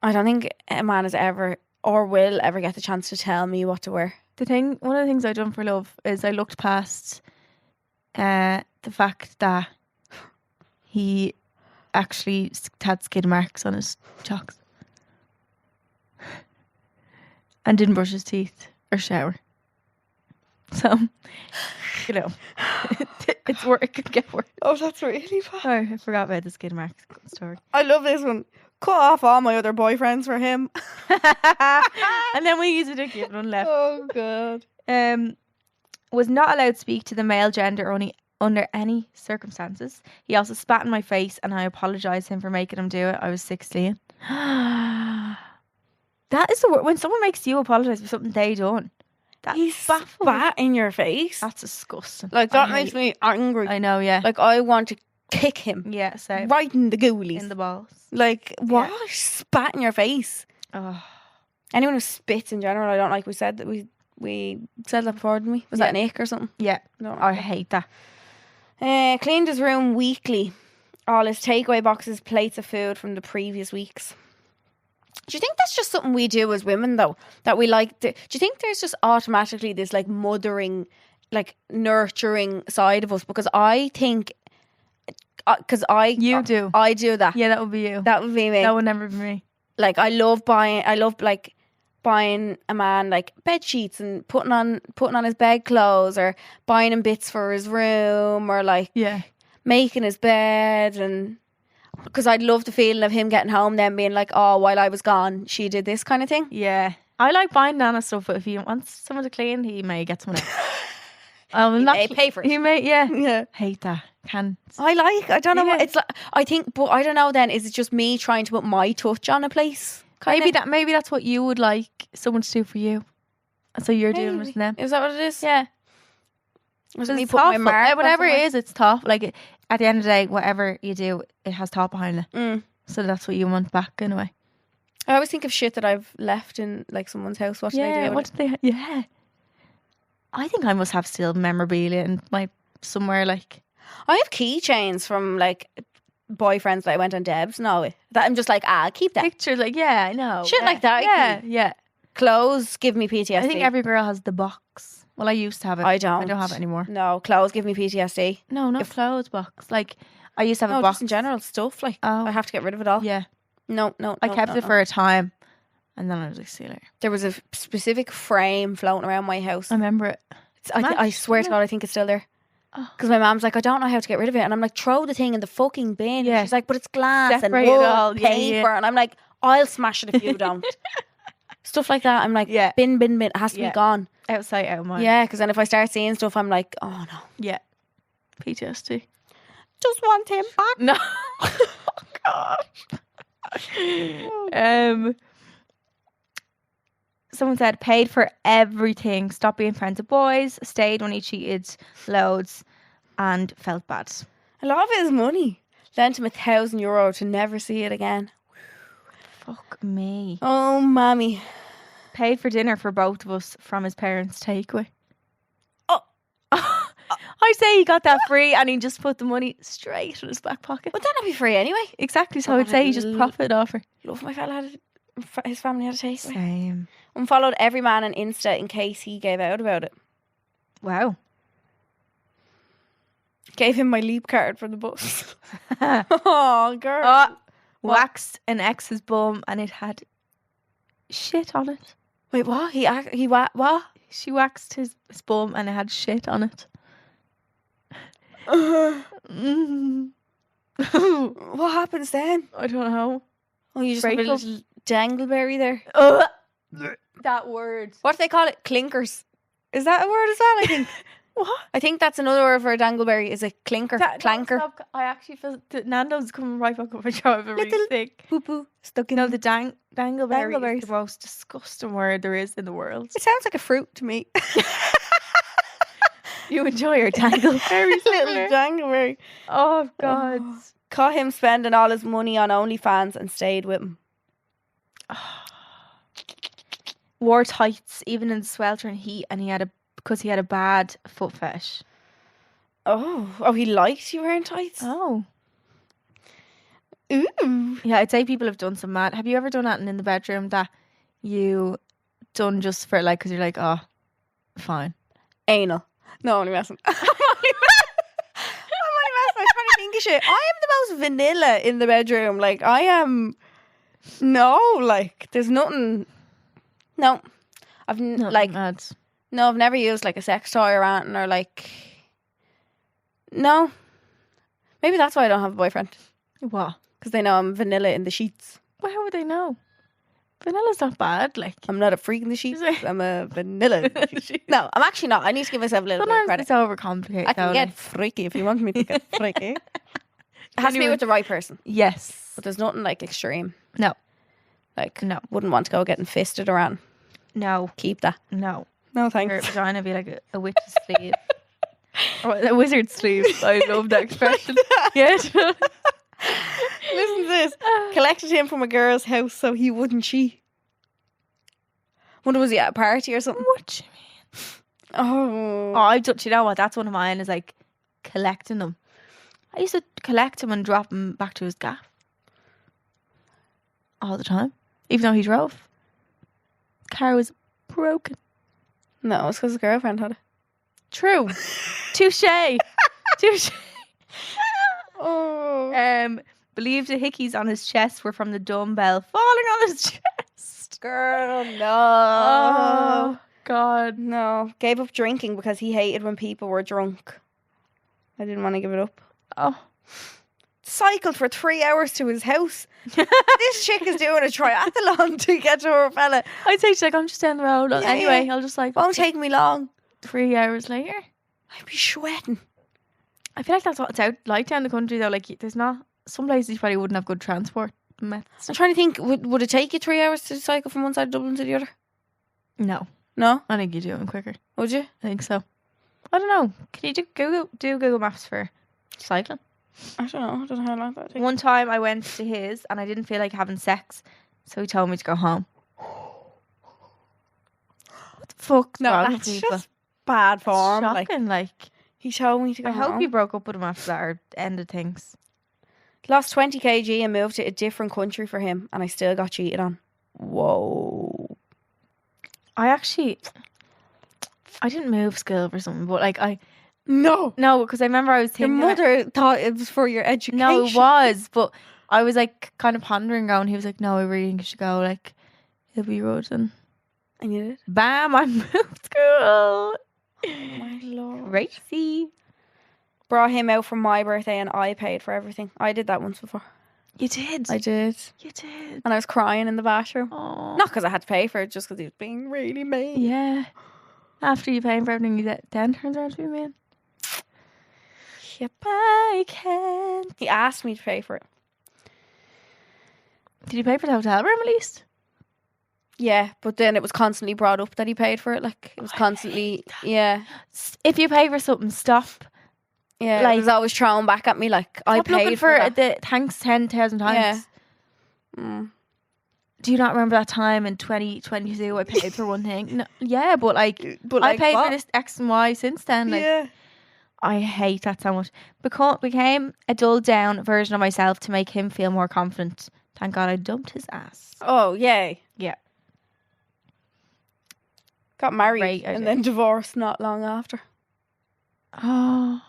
Speaker 2: I don't think a man has ever or will ever get the chance to tell me what to wear.
Speaker 3: One of the things I done for love is I looked past the fact that he actually had skid marks on his chocks and didn't brush his teeth or shower. So you know, it could get worse.
Speaker 2: Oh, that's really bad.
Speaker 3: Oh, I forgot about the skid mark story.
Speaker 2: I love this one. Cut off all my other boyfriends for him.
Speaker 3: And then we use it again, one left.
Speaker 2: Oh, God.
Speaker 3: Was not allowed to speak to the male gender under any circumstances. He also spat in my face, and I apologised to him for making him do it. I was 16. That is the word. When someone makes you apologise for something they done.
Speaker 2: He spat in your face.
Speaker 3: That's disgusting.
Speaker 2: Like, that makes me angry.
Speaker 3: I know, yeah.
Speaker 2: Like, I want to kick him.
Speaker 3: Yeah, so.
Speaker 2: Right in the ghoulies.
Speaker 3: In the balls.
Speaker 2: Like, what?
Speaker 3: Yeah.
Speaker 2: Spat in your face.
Speaker 3: Oh.
Speaker 2: Anyone who spits in general, I don't like. We said that we said that before, didn't we? Was that an ick or something?
Speaker 3: Yeah.
Speaker 2: No,
Speaker 3: I hate that.
Speaker 2: Cleaned his room weekly. All his takeaway boxes, plates of food from the previous weeks. Do you think that's just something we do as women, though? That we like do you think there's just automatically this like mothering, like nurturing side of us? Because I think,
Speaker 3: You do.
Speaker 2: I do that.
Speaker 3: Yeah, that would be you.
Speaker 2: That would be me.
Speaker 3: That would never be me.
Speaker 2: Like, I love buying a man like bed sheets and putting on his bed clothes, or buying him bits for his room, or like making his bed. And because I'd love the feeling of him getting home then being like, oh, while I was gone she did this kind of thing.
Speaker 3: Yeah, I like buying Nana stuff, but if he wants someone to clean, he may get someone else. I'll
Speaker 2: He
Speaker 3: not
Speaker 2: may pay for it.
Speaker 3: He may, yeah.
Speaker 2: Yeah.
Speaker 3: Hate that.
Speaker 2: I don't know
Speaker 3: Yeah.
Speaker 2: what it's like. I think, but I don't know then, is it just me trying to put my touch on a place? Kinda?
Speaker 3: Maybe that's what you would like someone to do for you. And so you're doing it to them.
Speaker 2: Is that what it is?
Speaker 3: Yeah.
Speaker 2: Was
Speaker 3: It's
Speaker 2: it me putting my
Speaker 3: thoughtful.
Speaker 2: mark on
Speaker 3: Whatever it
Speaker 2: somewhere?
Speaker 3: is, it's tough. Like, at the end of the day, whatever you do, it has thought behind it.
Speaker 2: Mm.
Speaker 3: So that's what you want back in a way.
Speaker 2: I always think of shit that I've left in like someone's house. What did I do?
Speaker 3: What did they? Yeah. I think I must have still memorabilia in my somewhere. Like,
Speaker 2: I have keychains from like boyfriends that I went on Debs. No, that I'm just like, keep that.
Speaker 3: pictures. Like, yeah, I know.
Speaker 2: Shit like that, I
Speaker 3: Yeah,
Speaker 2: keep.
Speaker 3: yeah.
Speaker 2: Clothes give me PTSD.
Speaker 3: I think every girl has the box. Well, I used to have it.
Speaker 2: I don't.
Speaker 3: I don't have it anymore.
Speaker 2: No, clothes give me PTSD.
Speaker 3: No, not clothes box. Like, I used to have
Speaker 2: No,
Speaker 3: a box
Speaker 2: just in general stuff. Like,
Speaker 3: Oh.
Speaker 2: I have to get rid of it all.
Speaker 3: Yeah,
Speaker 2: No.
Speaker 3: I kept it for a time, and then I was like, see you later.
Speaker 2: There was a specific frame floating around my house.
Speaker 3: I remember it.
Speaker 2: I swear to God, I think it's still there.
Speaker 3: Oh.
Speaker 2: Because my mom's like, I don't know how to get rid of it. And I'm like, throw the thing in the fucking bin.
Speaker 3: Yeah.
Speaker 2: She's like, but it's glass
Speaker 3: Separate it
Speaker 2: and wood,
Speaker 3: all. Yeah,
Speaker 2: paper.
Speaker 3: yeah.
Speaker 2: And I'm like, I'll smash it if you don't. Stuff like that. I'm like, bin. It has to be gone.
Speaker 3: Outside, out of mind.
Speaker 2: Yeah, because then if I start seeing stuff, I'm like, oh no.
Speaker 3: Yeah. PTSD.
Speaker 2: Just want him back.
Speaker 3: No. Oh, God. Someone said, paid for everything. Stopped being friends with boys. Stayed when he cheated loads. And felt bad.
Speaker 2: A lot of it is money. Lent him €1,000 to never see it again.
Speaker 3: Fuck me.
Speaker 2: Oh, mommy.
Speaker 3: Paid for dinner for both of us from his parents' takeaway.
Speaker 2: Oh.
Speaker 3: I say he got that free and he just put the money straight in his back pocket.
Speaker 2: Would that not be free anyway?
Speaker 3: Exactly. So I'd say he just profited off her.
Speaker 2: Love my fella had his family had a taste.
Speaker 3: Same.
Speaker 2: Unfollowed every man on Insta in case he gave out about it.
Speaker 3: Wow.
Speaker 2: Gave him my leap card from the bus. Oh, girl.
Speaker 3: Oh, waxed an ex's bum and it had shit on it.
Speaker 2: Wait, what? What?
Speaker 3: She waxed his bum and it had shit on it. Mm.
Speaker 2: What happens then?
Speaker 3: I don't know.
Speaker 2: Oh, you just have a
Speaker 3: Break up.
Speaker 2: little dangleberry there.
Speaker 3: That word.
Speaker 2: What do they call it? Clinkers. Is that a word as well, I think?
Speaker 3: What?
Speaker 2: I think that's another word for a dangleberry, is a clinker. Clanker.
Speaker 3: Stop. I actually feel that Nando's coming right back up my jaw. I'm really
Speaker 2: Little
Speaker 3: sick.
Speaker 2: Poo-poo stuck in.
Speaker 3: No, the dangleberry
Speaker 2: Dangleberries.
Speaker 3: is the most disgusting word there is in the world.
Speaker 2: It sounds like a fruit to me.
Speaker 3: You enjoy your dangleberries.
Speaker 2: Little dangleberry.
Speaker 3: Oh, God.
Speaker 2: Caught him spending all his money on OnlyFans and stayed with him.
Speaker 3: Wore tights even in the sweltering heat, and because he had a bad foot fetish.
Speaker 2: Oh, he liked you wearing tights?
Speaker 3: Oh.
Speaker 2: Ooh.
Speaker 3: Yeah, I'd say people have done some mad. Have you ever done that in the bedroom that you done just for like, because you're like, oh, fine.
Speaker 2: Anal. No, only messing. I'm only messing. I'm trying to think of shit. I am the most vanilla in the bedroom. Like, I am. No, like, there's nothing. No. I've
Speaker 3: Nothing
Speaker 2: like,
Speaker 3: mad.
Speaker 2: no, I've never used like a sex toy or anything, or like, No. Maybe that's why I don't have a boyfriend.
Speaker 3: What?
Speaker 2: Because they know I'm vanilla in the sheets.
Speaker 3: Well, how would they know? Vanilla's not bad. Like,
Speaker 2: I'm not a freak in the sheets.
Speaker 3: Is it?
Speaker 2: I'm a vanilla in the sheets. No, I'm actually not. I need to give myself a little bit of
Speaker 3: sometimes
Speaker 2: credit.
Speaker 3: it's overcomplicated.
Speaker 2: I can
Speaker 3: though,
Speaker 2: get
Speaker 3: like.
Speaker 2: freaky if you want me to get freaky. It has to be with the right person.
Speaker 3: Yes.
Speaker 2: But there's nothing like extreme.
Speaker 3: No.
Speaker 2: Like,
Speaker 3: No.
Speaker 2: wouldn't want to go getting fisted around.
Speaker 3: No.
Speaker 2: Keep that.
Speaker 3: No.
Speaker 2: No,
Speaker 3: Her
Speaker 2: thanks.
Speaker 3: vagina be like a witch's sleeve. Or a wizard's sleeve. I love that expression. Yeah.
Speaker 2: Listen to this. Collected him from a girl's house so he wouldn't cheat. Wonder was he at a party or something?
Speaker 3: What do you mean?
Speaker 2: Oh.
Speaker 3: Oh, I've done, you know what? That's one of mine is like collecting them. I used to collect him and drop him back to his gaff. All the time. Even though he drove. Car was broken.
Speaker 2: No, it's because his girlfriend had it.
Speaker 3: True. Touche. Touche.
Speaker 2: Oh.
Speaker 3: Believed the hickeys on his chest were from the dumbbell falling on his chest.
Speaker 2: Girl, no.
Speaker 3: Oh, God.
Speaker 2: No. Gave up drinking because he hated when people were drunk. I didn't want to give it up.
Speaker 3: Oh.
Speaker 2: Cycled for 3 hours to his house. This chick is doing a triathlon to get to her fella.
Speaker 3: I'd say she's like, I'm just down the road.
Speaker 2: Yeah,
Speaker 3: Anyway,
Speaker 2: yeah.
Speaker 3: I'll just like
Speaker 2: Won't take me long.
Speaker 3: 3 hours later.
Speaker 2: I'd be sweating.
Speaker 3: I feel like that's what it's out like down the country though. Like there's not some places you probably wouldn't have good transport methods.
Speaker 2: I'm trying to think, would it take you 3 hours to cycle from one side of Dublin to the other?
Speaker 3: No,
Speaker 2: No?
Speaker 3: I think you do them quicker.
Speaker 2: Would you?
Speaker 3: I think so. I don't know. Can you do Google Maps for cycling?
Speaker 2: I don't know. I don't know how long that takes.
Speaker 3: One time I went to his and I didn't feel like having sex, so he told me to go home. What the fuck's
Speaker 2: No,
Speaker 3: wrong with
Speaker 2: that's
Speaker 3: people?
Speaker 2: just bad form.
Speaker 3: Shocking. Like
Speaker 2: He told me to go
Speaker 3: I hope
Speaker 2: home.
Speaker 3: you broke up with him after that or ended things.
Speaker 2: Lost 20 kg and moved to a different country for him, and I still got cheated on. Whoa.
Speaker 3: I didn't move school for something, but like
Speaker 2: No.
Speaker 3: because I remember I was
Speaker 2: Your
Speaker 3: thinking
Speaker 2: mother thought it was for your education.
Speaker 3: no, it was, but I was like kind of pondering going. He was like, "No, I really think you should go. Like, it'll be good." And
Speaker 2: And you did?
Speaker 3: bam, I moved school.
Speaker 2: My lord.
Speaker 3: Racy.
Speaker 2: Brought him out for my birthday and I paid for everything. I did that once before.
Speaker 3: You did.
Speaker 2: I did.
Speaker 3: You did.
Speaker 2: And I was crying in the bathroom.
Speaker 3: Oh,
Speaker 2: Not because I had to pay for it, just because he was being really mean.
Speaker 3: yeah. After you paying for everything, you then turns around to be mean.
Speaker 2: Yep.
Speaker 3: I can't.
Speaker 2: He asked me to pay for it.
Speaker 3: Did you pay for the hotel room at least?
Speaker 2: Yeah, but then it was constantly brought up that he paid for it. Like, it was constantly, yeah.
Speaker 3: If you pay for something, stop.
Speaker 2: Yeah,
Speaker 3: Like-
Speaker 2: it was always thrown back at me like, I
Speaker 3: Stop looking
Speaker 2: paid
Speaker 3: for
Speaker 2: that.
Speaker 3: the thanks 10,000 times.
Speaker 2: Yeah. Mm.
Speaker 3: Do you not remember that time in 2022 I paid for one thing? No, yeah, but like,
Speaker 2: But
Speaker 3: I paid
Speaker 2: what?
Speaker 3: for this X and Y since then. Like,
Speaker 2: yeah.
Speaker 3: I hate that so much. Became a dulled down version of myself to make him feel more confident. Thank God I dumped his ass.
Speaker 2: Oh, yay.
Speaker 3: Yeah.
Speaker 2: Got married
Speaker 3: Great idea.
Speaker 2: and then divorced not long after.
Speaker 3: Oh.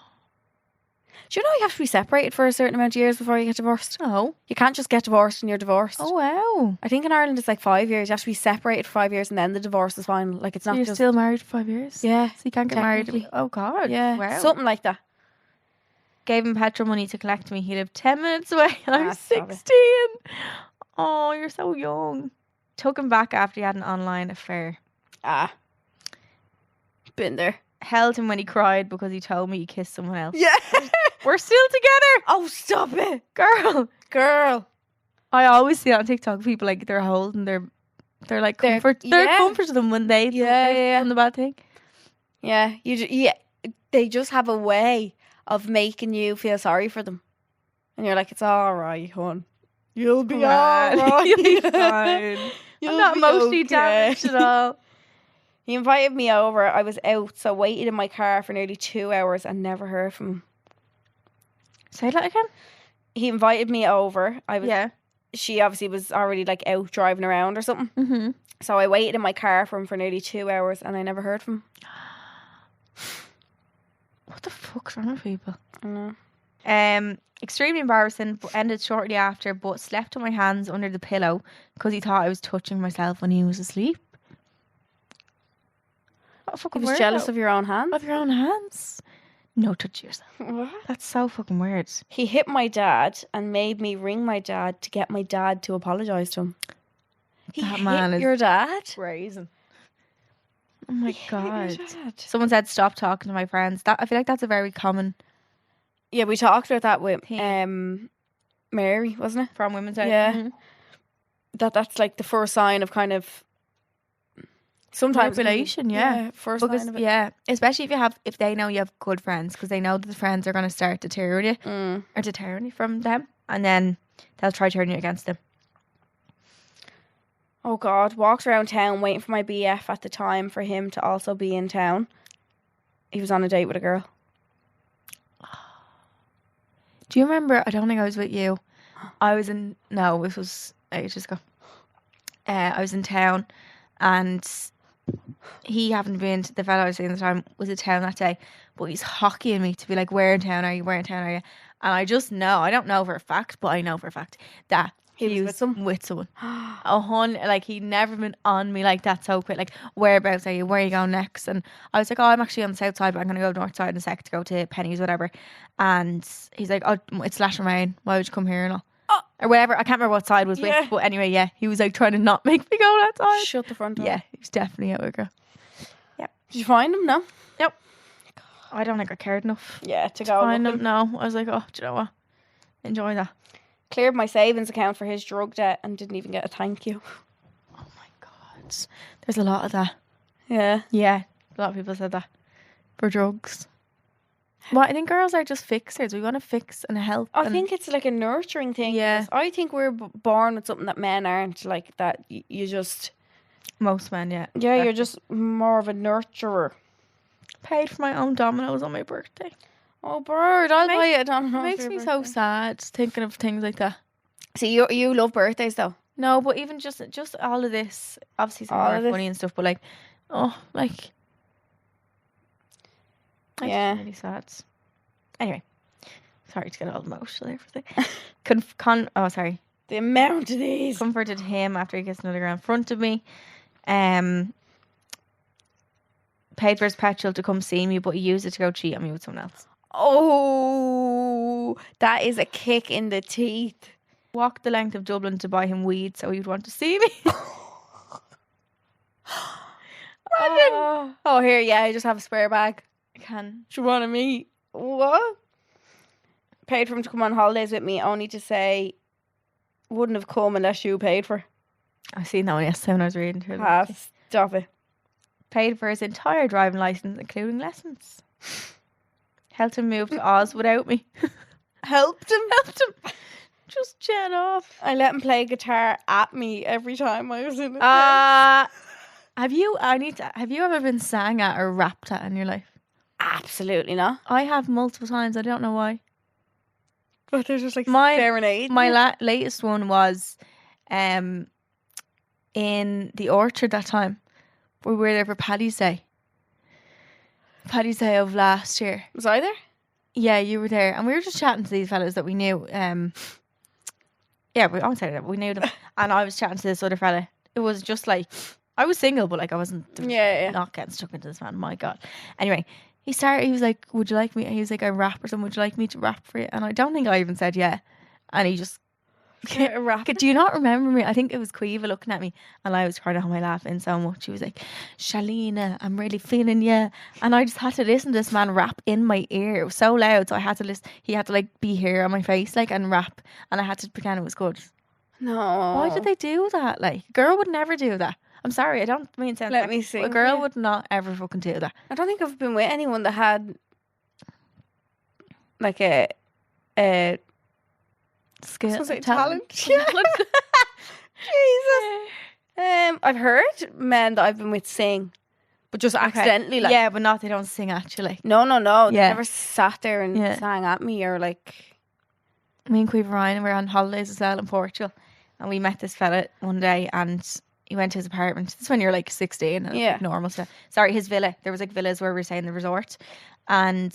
Speaker 2: Do you know you have to be separated for a certain amount of years before you get divorced?
Speaker 3: Oh.
Speaker 2: You can't just get divorced and you're divorced.
Speaker 3: Oh, wow.
Speaker 2: I think in Ireland it's like 5 years. You have to be separated for 5 years and then the divorce is final. Like, it's
Speaker 3: So
Speaker 2: not
Speaker 3: you're
Speaker 2: just...
Speaker 3: still married for 5 years?
Speaker 2: Yeah.
Speaker 3: So you can't get married?
Speaker 2: Technically.
Speaker 3: Oh, God.
Speaker 2: Yeah.
Speaker 3: Wow.
Speaker 2: Something like that.
Speaker 3: Gave him petrol money to collect me. He lived 10 minutes away. I'm
Speaker 2: Ah, stop it.
Speaker 3: 16. Oh, you're so young. Took him back after he had an online affair.
Speaker 2: Ah. Been there.
Speaker 3: Held him when he cried because he told me he kissed someone else.
Speaker 2: Yeah.
Speaker 3: We're still together.
Speaker 2: Oh, stop it.
Speaker 3: Girl.
Speaker 2: Girl.
Speaker 3: I always see on TikTok people like they're holding they're like
Speaker 2: They're-
Speaker 3: comfort. They're
Speaker 2: yeah.
Speaker 3: comforting them when they
Speaker 2: Yeah.
Speaker 3: done the bad thing.
Speaker 2: Yeah. They just have a way of making you feel sorry for them. And you're like, it's all right, hon. You'll be all right.
Speaker 3: You'll be fine.
Speaker 2: You'll
Speaker 3: I'm not
Speaker 2: be
Speaker 3: emotionally
Speaker 2: okay.
Speaker 3: damaged at all.
Speaker 2: He invited me over. I was out, so waited in my car for nearly 2 hours and never heard from him.
Speaker 3: Say that again.
Speaker 2: He invited me over.
Speaker 3: Yeah.
Speaker 2: She obviously was already like out driving around or something.
Speaker 3: Mm-hmm.
Speaker 2: So I waited in my car for him for nearly 2 hours and I never heard from him.
Speaker 3: What the fuck's wrong with people?
Speaker 2: I know.
Speaker 3: Extremely embarrassing, but ended shortly after, but slept on my hands under the pillow because he thought I was touching myself when he was asleep. What a
Speaker 2: He
Speaker 3: fucking
Speaker 2: was
Speaker 3: weirdo.
Speaker 2: jealous of your own hand.
Speaker 3: Of your own hands. No, touch yourself.
Speaker 2: What?
Speaker 3: That's so fucking weird.
Speaker 2: He hit my dad and made me ring my dad to get my dad to apologise to him. He
Speaker 3: That
Speaker 2: hit
Speaker 3: man is
Speaker 2: your dad?
Speaker 3: brazen. Oh my
Speaker 2: Hit your
Speaker 3: god.
Speaker 2: dad.
Speaker 3: Someone said stop talking to my friends. That I feel like that's a very common
Speaker 2: Yeah, we talked about that with
Speaker 3: Thing.
Speaker 2: Mary, wasn't it?
Speaker 3: from women's side.
Speaker 2: Yeah.
Speaker 3: Mhm.
Speaker 2: That's like the first sign of kind of sometimes
Speaker 3: Manipulation, yeah.
Speaker 2: first
Speaker 3: Because
Speaker 2: sign of it.
Speaker 3: yeah, especially if they know you have good friends, because they know that the friends are going to start deterring you or deterring you from them, and then they'll try to turn you against them.
Speaker 2: Oh God, walked around town waiting for my BF at the time for him to also be in town. He was on a date with a girl.
Speaker 3: Do you remember? I don't think I was with you. I was in. No, it was ages ago. I was in town, and he happened to be in. The fellow I was seeing at the time was in town that day, but he's hockeying me to be like, "Where in town are you? Where in town are you?" And I just know. I don't know for a fact, but I know for a fact that
Speaker 2: He was with
Speaker 3: someone. Like he'd never been on me like that so quick. Like, whereabouts are you? Where are you going next? And I was like, oh, I'm actually on the south side, but I'm going to go north side in a sec to go to Penny's, whatever. And he's like, oh, it's lashing rain. Why would you come here and all? Or whatever. I can't remember what side was
Speaker 2: Yeah.
Speaker 3: with, but anyway, yeah, he was like trying to not make me go that side.
Speaker 2: Shut the front door.
Speaker 3: Yeah, he was definitely out with a girl.
Speaker 2: Did you find him? No.
Speaker 3: I don't think I cared enough
Speaker 2: Yeah, to
Speaker 3: to
Speaker 2: go.
Speaker 3: find
Speaker 2: looking.
Speaker 3: him. No, I was like, oh, do you know what? Enjoy that.
Speaker 2: Cleared my savings account for his drug debt and didn't even get a thank you.
Speaker 3: Oh my god, there's a lot of that.
Speaker 2: Yeah.
Speaker 3: Yeah, a lot of people said that for drugs. Well, I think girls are just fixers. We want to fix and help.
Speaker 2: I
Speaker 3: and
Speaker 2: think it's like a nurturing thing.
Speaker 3: Yeah.
Speaker 2: I think we're born with something that men aren't, like that. You just,
Speaker 3: most men, yeah.
Speaker 2: yeah, you're just more of a nurturer.
Speaker 3: Paid for my own Dominoes on my birthday.
Speaker 2: Oh, bird, I'll buy it.
Speaker 3: It makes me so sad thinking of things like that.
Speaker 2: See, you love birthdays though.
Speaker 3: No, but even just all of this, obviously some
Speaker 2: All
Speaker 3: more
Speaker 2: of this.
Speaker 3: funny and stuff, but like, oh, like, I
Speaker 2: Yeah.
Speaker 3: just really sad. Anyway, sorry to get all emotional there for a sec.
Speaker 2: The amount of these.
Speaker 3: Comforted him after he gets another girl in front of me. Paid for his petrol to come see me, but he used it to go cheat on me with someone else.
Speaker 2: Oh, that is a kick in the teeth.
Speaker 3: Walked the length of Dublin to buy him weed so he would want to see me.
Speaker 2: Oh, here, yeah, I just have a spare bag.
Speaker 3: I can.
Speaker 2: Do you want to meet? What? Paid for him to come on holidays with me, only to say wouldn't have come unless you paid for.
Speaker 3: I seen that one yesterday when I was reading through
Speaker 2: Ah,
Speaker 3: it.
Speaker 2: stop it.
Speaker 3: Paid for his entire driving license, including lessons. Helped him move to Oz without me.
Speaker 2: Helped him.
Speaker 3: Just jet off.
Speaker 2: I let him play guitar at me every time I was in the
Speaker 3: Have you ever been sang at or rapped at in your life?
Speaker 2: Absolutely not.
Speaker 3: I have multiple times. I don't know why.
Speaker 2: But they're just like
Speaker 3: Mine-
Speaker 2: serenade.
Speaker 3: My latest one was in the Orchard that time. We were there for Paddy's Day. Paddy's Day of last year.
Speaker 2: Was I there?
Speaker 3: Yeah, you were there. And we were just chatting to these fellas that we knew. Yeah, we all said that. We knew them. And I was chatting to this other fella. It was just like, I was single, but like I wasn't
Speaker 2: Yeah.
Speaker 3: not getting stuck into this man. My God. Anyway, he was like, would you like me? He was like, I rap or something. Would you like me to rap for you? And I don't think I even said yeah. And he just,
Speaker 2: Rap.
Speaker 3: do you not remember me? I think it was Quiva looking at me and I was trying to hold my laughing so much. He was like, Charleen, I'm really feeling you. And I just had to listen to this man rap in my ear. It was so loud. So I had to listen. He had to like be here on my face like and rap. And I had to pretend it was good.
Speaker 2: No.
Speaker 3: Why did they do that? Like, a girl would never do that. I'm sorry. I don't mean to sound
Speaker 2: Let
Speaker 3: sexist,
Speaker 2: me
Speaker 3: but
Speaker 2: sing
Speaker 3: a girl
Speaker 2: for you.
Speaker 3: would not ever fucking do that.
Speaker 2: I don't think I've been with anyone that had like a
Speaker 3: Skill.
Speaker 2: I was gonna say
Speaker 3: talent.
Speaker 2: talent. Jesus. I've heard men that I've been with sing, but just accidentally, like
Speaker 3: yeah, but not they don't sing actually.
Speaker 2: no. They
Speaker 3: Yeah.
Speaker 2: never sat there and
Speaker 3: Yeah.
Speaker 2: sang at me or like.
Speaker 3: Me and Quiva Ryan were on holidays as well in Portugal, and we met this fella one day, and he went to his apartment. This is when you're like 16, and
Speaker 2: Yeah.
Speaker 3: like normal stuff. Sorry, his villa. There was like villas where we were staying in the resort, and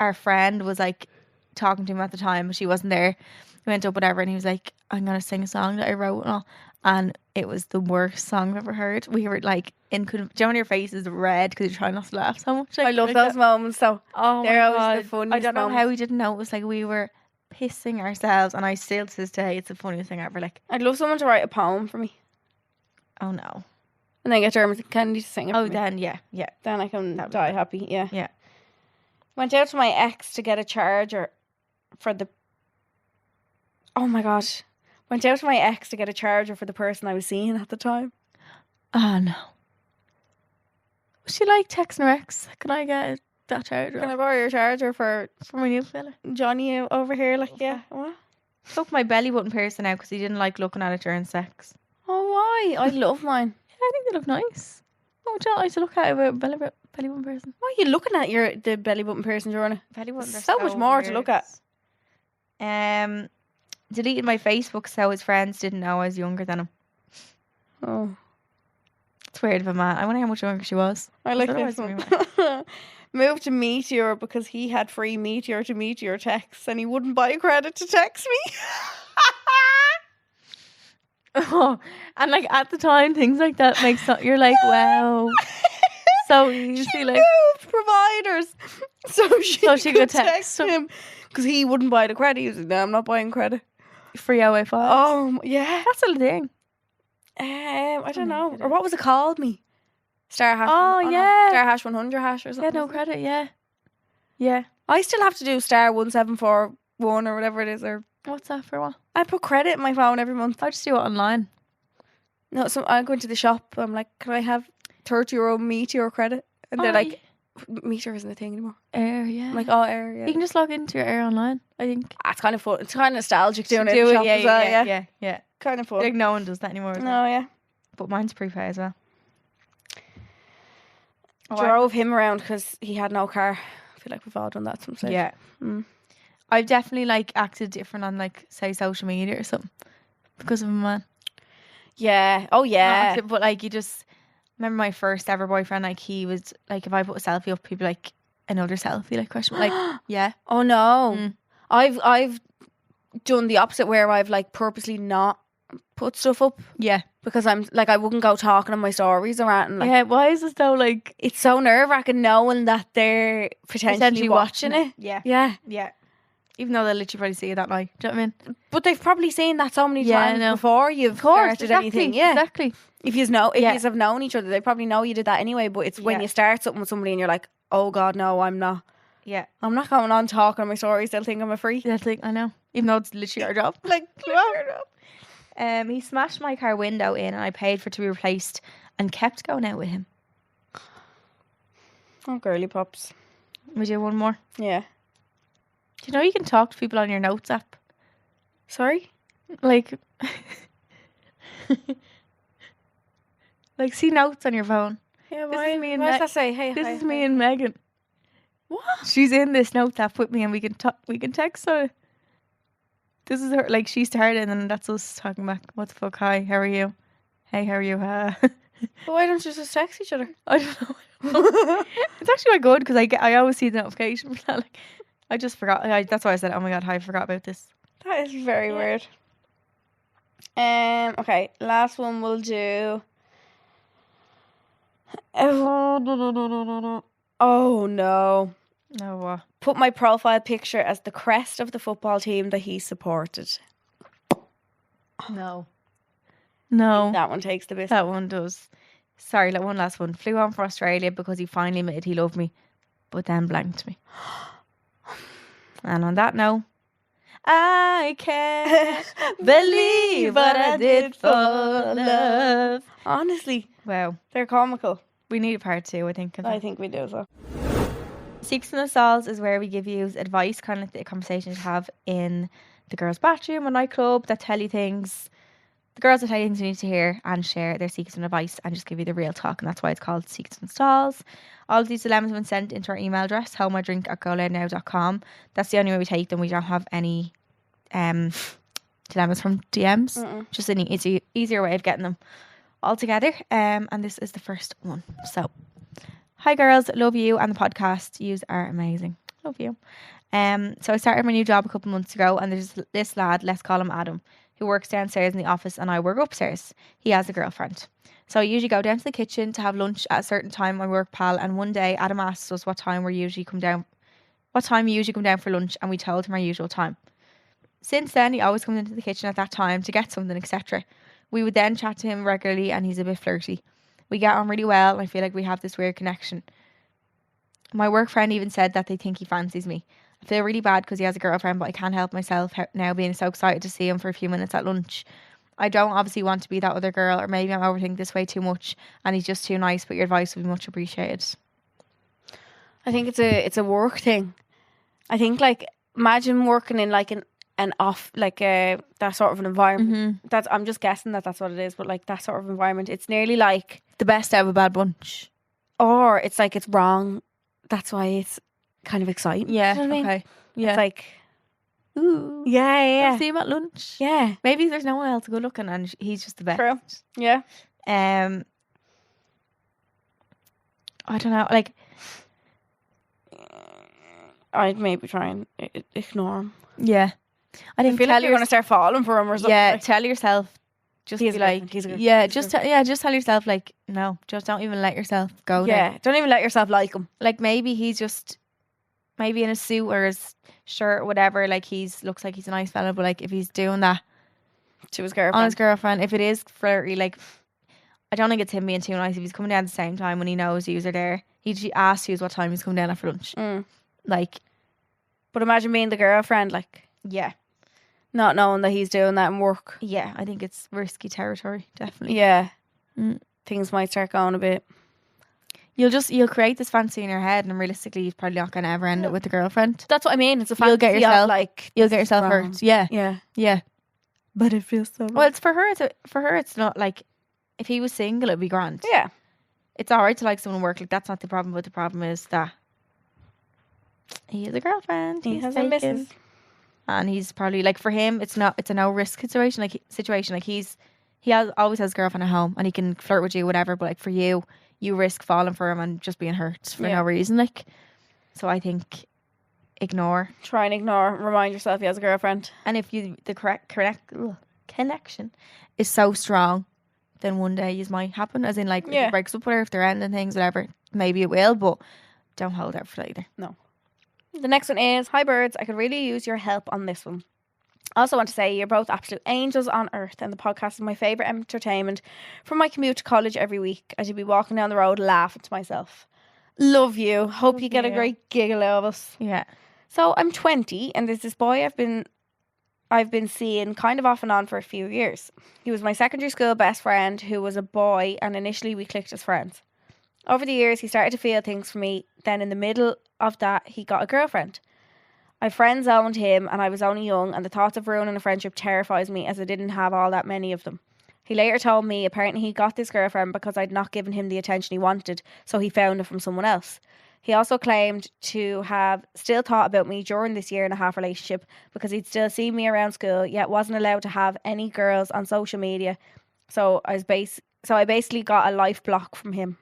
Speaker 3: our friend was like talking to him at the time, but she wasn't there. He went up, whatever, and he was like, "I'm gonna sing a song that I wrote and all." and it was the worst song I've ever heard. We were like, do you know when your face is red because you're trying not to laugh so much? Like,
Speaker 2: I love
Speaker 3: like
Speaker 2: those
Speaker 3: that.
Speaker 2: moments. So
Speaker 3: Oh
Speaker 2: they're
Speaker 3: my
Speaker 2: always
Speaker 3: God.
Speaker 2: the funniest
Speaker 3: I don't know
Speaker 2: moments.
Speaker 3: how we didn't know. It was like we were pissing ourselves, and I still to this day, it's the funniest thing ever. Like,
Speaker 2: I'd love someone to write a poem for me,
Speaker 3: oh no.
Speaker 2: and then get Dermot Kennedy to sing it.
Speaker 3: Oh,
Speaker 2: for me.
Speaker 3: then yeah.
Speaker 2: Then I can
Speaker 3: That'd be
Speaker 2: die
Speaker 3: good.
Speaker 2: happy. Yeah.
Speaker 3: Yeah.
Speaker 2: Went out to my ex to get a charger for the. Oh my god! Went out to my ex to get a charger for the person I was seeing at the time.
Speaker 3: Oh no. Was she like texting her ex? Can I get that charger
Speaker 2: Can I borrow your charger for
Speaker 3: my new fella?
Speaker 2: Johnny over here? Like, yeah. What?
Speaker 3: Took my belly button piercing out because he didn't like looking at it during sex.
Speaker 2: Oh, why? I love mine.
Speaker 3: I think they look nice. Oh, do you not like to look at it with a belly button piercing?
Speaker 2: Why are you looking at the belly button piercing, Jordan?
Speaker 3: Belly buttons
Speaker 2: There's
Speaker 3: are
Speaker 2: so much more to look at.
Speaker 3: Deleted my Facebook so his friends didn't know I was younger than him.
Speaker 2: Oh,
Speaker 3: It's weird of a man. I wonder how much younger she was.
Speaker 2: I like
Speaker 3: Otherwise
Speaker 2: this
Speaker 3: it'd be
Speaker 2: one. Moved to Meteor because he had free Meteor to Meteor texts and he wouldn't buy credit to text me.
Speaker 3: Oh, and like at the time, things like that you're like, wow. So you
Speaker 2: She
Speaker 3: see, like,
Speaker 2: moved providers so she
Speaker 3: could
Speaker 2: could
Speaker 3: text
Speaker 2: text
Speaker 3: him.
Speaker 2: him because he wouldn't buy the credit. He was like, no, I'm not buying credit.
Speaker 3: free Wi-Fi.
Speaker 2: Oh, yeah.
Speaker 3: That's a thing.
Speaker 2: I don't know.
Speaker 3: it
Speaker 2: Or what was it called me? Star hash.
Speaker 3: Oh,
Speaker 2: no,
Speaker 3: yeah.
Speaker 2: Star hash 100 hash or
Speaker 3: Yeah,
Speaker 2: something.
Speaker 3: no credit. Yeah, yeah.
Speaker 2: I still have to do star 1741 or whatever it is. Or
Speaker 3: What's that for? What?
Speaker 2: I put credit in my phone every month.
Speaker 3: I just do it online.
Speaker 2: No, so I go into the shop. I'm like, can I have €30 Meteor credit? And they're
Speaker 3: Oh,
Speaker 2: like, Meteor isn't a thing anymore.
Speaker 3: Air, yeah.
Speaker 2: I'm like, oh, Air, yeah.
Speaker 3: You can just log into your Air online, I think.
Speaker 2: It's kind of fun. It's kind of nostalgic doing it
Speaker 3: Do
Speaker 2: in the shop
Speaker 3: yeah,
Speaker 2: as well,
Speaker 3: yeah, yeah.
Speaker 2: Kind of fun.
Speaker 3: Like no one does that anymore. is it?
Speaker 2: No, yeah.
Speaker 3: But mine's prepay as well.
Speaker 2: Drove him around because he had no car. I feel like we've all done that at some stage.
Speaker 3: Yeah. I've definitely like acted different on like say social media or something because of a man.
Speaker 2: Yeah. Oh,
Speaker 3: Not
Speaker 2: yeah.
Speaker 3: acted, but like you just remember my first ever boyfriend. Like he was like if I put a selfie up, he'd be like another selfie. Like question like yeah.
Speaker 2: Oh, no.
Speaker 3: Mm.
Speaker 2: I've done the opposite where I've like purposely not put stuff up
Speaker 3: Yeah.
Speaker 2: because I'm like, I wouldn't go talking on my stories or anything. Like,
Speaker 3: Yeah. Why is this though? Like
Speaker 2: it's so nerve wracking knowing that they're potentially watching it.
Speaker 3: Yeah.
Speaker 2: Yeah.
Speaker 3: Yeah. Even though they'll literally probably see it that night. Do you know what I mean?
Speaker 2: But they've probably seen that so many
Speaker 3: Yeah, I
Speaker 2: times
Speaker 3: know.
Speaker 2: before you've started anything. Yeah.
Speaker 3: Exactly.
Speaker 2: If you
Speaker 3: Yeah.
Speaker 2: have known each other, they probably know you did that anyway. But it's when
Speaker 3: Yeah.
Speaker 2: you start something with somebody and you're like, oh God, no, I'm not
Speaker 3: Yeah.
Speaker 2: going on talking on my stories. They'll think I'm a freak.
Speaker 3: That's like I know. Even though it's literally our job.
Speaker 2: Like,
Speaker 3: He smashed my car window in and I paid for it to be replaced and kept going out with him.
Speaker 2: oh, girly pops.
Speaker 3: We do one more.
Speaker 2: Yeah.
Speaker 3: Do you know you can talk to people on your notes app?
Speaker 2: Sorry?
Speaker 3: Like like see notes on your phone.
Speaker 2: Yeah,
Speaker 3: This is me and
Speaker 2: why does
Speaker 3: Meg-
Speaker 2: that say, hey,
Speaker 3: This
Speaker 2: hi,
Speaker 3: is me
Speaker 2: hi?
Speaker 3: and Megan.
Speaker 2: What?
Speaker 3: She's in this notes app with me and we can text her. This is her like she started and then that's us talking back. What the fuck? Hi, how are you? Hey, how are you?
Speaker 2: But why don't you just text each other?
Speaker 3: I don't know. It's actually quite good because I always see the notification for that. Like, I just forgot. That's why I said, "Oh my god, I forgot about this."
Speaker 2: That is very weird. Okay, last one we'll do. Oh no.
Speaker 3: No, what?
Speaker 2: Put my profile picture as the crest of the football team that he supported.
Speaker 3: No. No.
Speaker 2: That one takes the biscuit.
Speaker 3: That one does. Sorry, like one last one. Flew on for Australia because he finally admitted he loved me, but then blanked me. And on that note, I can't believe what I did for love.
Speaker 2: Honestly,
Speaker 3: Wow.
Speaker 2: they're comical.
Speaker 3: We need a part 2, I think.
Speaker 2: I think we do so.
Speaker 3: Secrets and Stalls is where we give you advice, kind of like the conversations you have in the girls' bathroom or nightclub that tell you things. The girls will tell you things you need to hear and share their secrets and advice and just give you the real talk, and that's why it's called Secrets and Stalls. All of these dilemmas have been sent into our email address, homeidrink@goloudnow.com. That's the only way we take them. We don't have any dilemmas from DMs. Just an easier way of getting them all together. And this is the first one. So, hi girls, love you and the podcast. Yous are amazing. Love you. So I started my new job a couple months ago and there's this lad, let's call him Adam. who works downstairs in the office and I work upstairs. He has a girlfriend. So I usually go down to the kitchen to have lunch at a certain time, my work pal, and one day Adam asked us what time you usually come down for lunch, and we told him our usual time. Since then, he always comes into the kitchen at that time to get something, etc. We would then chat to him regularly, and he's a bit flirty. We get on really well, and I feel like we have this weird connection. My work friend even said that they think he fancies me. I feel really bad because he has a girlfriend, but I can't help myself now being so excited to see him for a few minutes at lunch. I don't obviously want to be that other girl, or maybe I'm overthinking this way too much, and he's just too nice, but your advice would be much appreciated.
Speaker 2: I think it's a work thing. I think, like, imagine working in like an off, like that sort of an environment. That's, I'm just guessing that's what it is, but like that sort of environment, it's nearly like
Speaker 3: The best out of a bad bunch.
Speaker 2: or it's like it's wrong. That's why it's kind of exciting.
Speaker 3: Yeah,
Speaker 2: You know what I mean?
Speaker 3: okay. Yeah.
Speaker 2: It's like,
Speaker 3: Ooh.
Speaker 2: yeah.
Speaker 3: See him at lunch.
Speaker 2: Yeah.
Speaker 3: Maybe there's no one else good looking and he's just the best.
Speaker 2: True. Yeah.
Speaker 3: I don't know, like,
Speaker 2: I'd maybe try and ignore him.
Speaker 3: yeah. I
Speaker 2: I
Speaker 3: think
Speaker 2: feel like you're going to start falling for him or something.
Speaker 3: yeah,
Speaker 2: like.
Speaker 3: tell yourself, just
Speaker 2: He's
Speaker 3: be
Speaker 2: a good
Speaker 3: like,
Speaker 2: one, he's a good-
Speaker 3: yeah,
Speaker 2: he's a
Speaker 3: just
Speaker 2: good
Speaker 3: just tell yourself, like, no, just don't even let yourself go there.
Speaker 2: Yeah. Don't even let yourself like him.
Speaker 3: Like, maybe he's just, maybe in a suit or his shirt or whatever, like, looks like he's a nice fella, but like, if he's doing that
Speaker 2: To his girlfriend.
Speaker 3: on his girlfriend, if it is flirty, like, I don't think it's him being too nice. If he's coming down at the same time when he knows you are there, he asks you what time he's coming down after lunch. Like,
Speaker 2: But imagine being the girlfriend, like,
Speaker 3: yeah,
Speaker 2: not knowing that he's doing that in work.
Speaker 3: yeah, I think it's risky territory, definitely.
Speaker 2: Yeah.
Speaker 3: Mm.
Speaker 2: Things might start going a bit.
Speaker 3: You'll create this fantasy in your head, and realistically, you're probably not going to ever end it with the girlfriend.
Speaker 2: That's what I mean. It's a fantasy
Speaker 3: You'll get
Speaker 2: of,
Speaker 3: yourself
Speaker 2: like,
Speaker 3: You'll get yourself
Speaker 2: wrong.
Speaker 3: hurt. Yeah,
Speaker 2: Yeah.
Speaker 3: yeah.
Speaker 2: But it feels so
Speaker 3: Well, it's for her. It's not like, if he was single, it'd be grand.
Speaker 2: Yeah.
Speaker 3: It's alright to like someone work. Like, that's not the problem. But the problem is that he has a girlfriend.
Speaker 2: He
Speaker 3: he's
Speaker 2: has a
Speaker 3: taken,
Speaker 2: missus.
Speaker 3: and he's probably, like, for him, it's a no risk situation. Like, he always has a girlfriend at home, and he can flirt with you, whatever. But like, for you risk falling for him and just being hurt for
Speaker 2: Yeah.
Speaker 3: no reason. Like, so I think ignore.
Speaker 2: Try and ignore. Remind yourself he has a girlfriend.
Speaker 3: And if the correct connection is so strong, then one day it might happen. As in, like, if
Speaker 2: Yeah.
Speaker 3: it breaks up with her, if they're ending things, whatever, maybe it will, but don't hold out for later.
Speaker 2: No. The next one is, hi birds, I could really use your help on this one. I also want to say you're both absolute angels on earth, and the podcast is my favourite entertainment from my commute to college every week. I should be walking down the road laughing to myself. Love you. Hope you get a
Speaker 3: you.
Speaker 2: great giggle out of us.
Speaker 3: Yeah.
Speaker 2: So I'm 20 and there's this boy I've been seeing kind of off and on for a few years. He was my secondary school best friend who was a boy, and initially we clicked as friends. Over the years he started to feel things for me. Then in the middle of that he got a girlfriend. I friend-zoned him and I was only young, and the thoughts of ruining a friendship terrifies me as I didn't have all that many of them. He later told me apparently he got this girlfriend because I'd not given him the attention he wanted, so he found it from someone else. He also claimed to have still thought about me during this 1.5-year relationship because he'd still seen me around school, yet wasn't allowed to have any girls on social media. So I basically got a life block from him.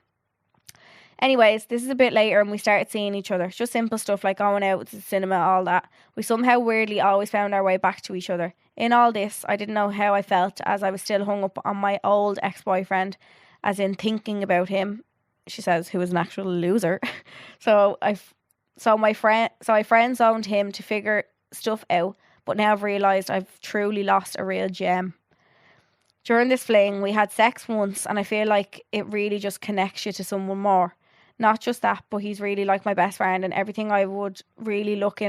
Speaker 2: Anyways, this is a bit later and we started seeing each other. Just simple stuff like going out to the cinema, all that. We somehow weirdly always found our way back to each other. In all this, I didn't know how I felt as I was still hung up on my old ex-boyfriend, as in thinking about him, she says, who was an actual loser. So I friend-zoned him to figure stuff out, but now I've realised I've truly lost a real gem. During this fling, we had sex once, and I feel like it really just connects you to someone more. Not just that, but he's really like my best friend and everything I would really look for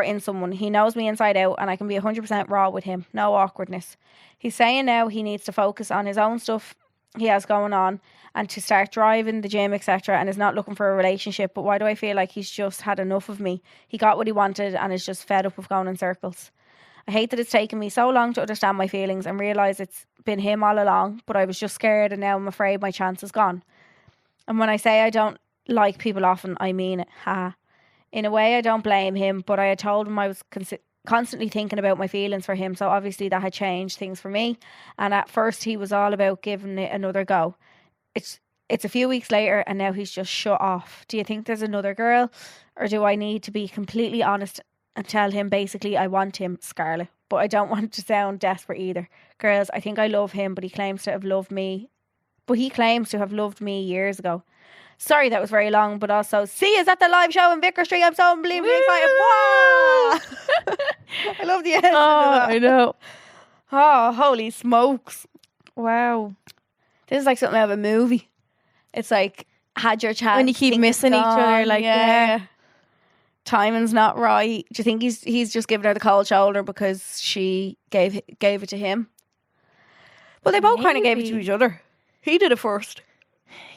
Speaker 2: in someone. He knows me inside out and I can be 100% raw with him. No awkwardness. He's saying now he needs to focus on his own stuff he has going on and to start driving the gym, etc., and is not looking for a relationship. But why do I feel like he's just had enough of me? He got what he wanted and is just fed up with going in circles. I hate that it's taken me so long to understand my feelings and realise it's been him all along, but I was just scared and now I'm afraid my chance is gone. And when I say I don't like people often, I mean it. Haha. In a way, I don't blame him, but I had told him I was constantly thinking about my feelings for him, so obviously that had changed things for me. And at first he was all about giving it another go. It's a few weeks later and now he's just shut off. Do you think there's another girl, or do I need to be completely honest and tell him basically I want him, Scarlett. But I don't want to sound desperate either. Girls, I think I love him, but he claims to have loved me. But he claims to have loved me years ago. Sorry that was very long, but also see us at the live show in Vicar Street. I'm so unbelievably excited. Wow! I love the end of that.
Speaker 3: I know.
Speaker 2: Oh, holy smokes.
Speaker 3: Wow.
Speaker 2: This is like something out of a movie. It's like, had your chance.
Speaker 3: When you keep
Speaker 2: think it's
Speaker 3: missing each other,
Speaker 2: gone.
Speaker 3: like, yeah.
Speaker 2: Timing's not right. Do you think he's just giving her the cold shoulder because she gave it to him? Well, they both kind of gave it to
Speaker 3: Maybe.
Speaker 2: each other. He did it first.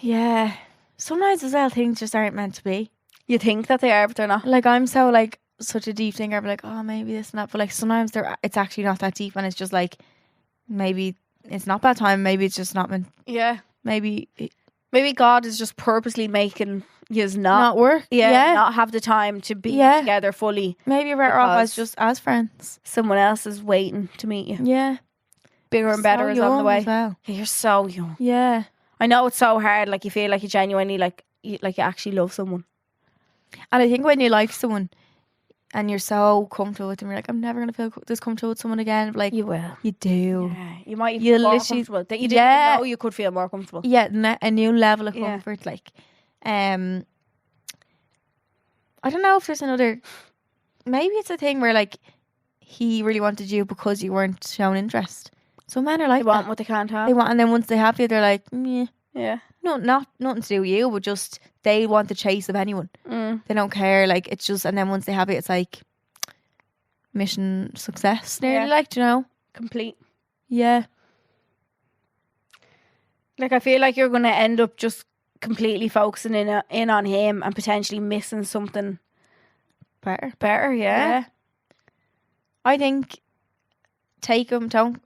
Speaker 3: Yeah. Sometimes as well, things just aren't meant to be.
Speaker 2: You think that they are, but they're not.
Speaker 3: Like, I'm so, like, such a deep thinker. I'm like, oh, maybe this and that. But, like, sometimes it's actually not that deep. And it's just, like, maybe it's not bad time. Maybe it's just not meant.
Speaker 2: Yeah.
Speaker 3: Maybe
Speaker 2: God is just purposely making yous
Speaker 3: not work.
Speaker 2: not have the time to be together fully.
Speaker 3: Maybe you're better off as
Speaker 2: Because-
Speaker 3: just as friends.
Speaker 2: Someone else is waiting to meet you.
Speaker 3: Yeah.
Speaker 2: Bigger and better
Speaker 3: So
Speaker 2: is on the
Speaker 3: young
Speaker 2: way.
Speaker 3: as well.
Speaker 2: Yeah, you're so young.
Speaker 3: Yeah.
Speaker 2: I know it's so hard. Like, you feel like you genuinely you actually love someone.
Speaker 3: And I think when you like someone and you're so comfortable with them, you're like, I'm never going to feel this comfortable with someone again. But like,
Speaker 2: You will.
Speaker 3: you do.
Speaker 2: Yeah, you might even
Speaker 3: You
Speaker 2: feel more
Speaker 3: literally-
Speaker 2: comfortable. That you didn't
Speaker 3: Yeah.
Speaker 2: even know you could feel more comfortable.
Speaker 3: Yeah, a new level of
Speaker 2: Yeah.
Speaker 3: comfort. Like, I don't know if there's another. Maybe it's a thing where like he really wanted you because you weren't showing interest. So men are like
Speaker 2: They want
Speaker 3: that.
Speaker 2: what they can't have.
Speaker 3: They want, and then once they have you, they're like, yeah,
Speaker 2: Yeah.
Speaker 3: no, nothing to do with you, but just they want the chase of anyone.
Speaker 2: Mm.
Speaker 3: They don't care. Like it's just, and then once they have it, it's like mission success. Nearly,
Speaker 2: Yeah.
Speaker 3: like, do you know?
Speaker 2: Complete.
Speaker 3: Yeah,
Speaker 2: Like, I feel like you're going to end up just completely focusing in on him and potentially missing something
Speaker 3: better.
Speaker 2: better. Yeah.
Speaker 3: I think take him. Don't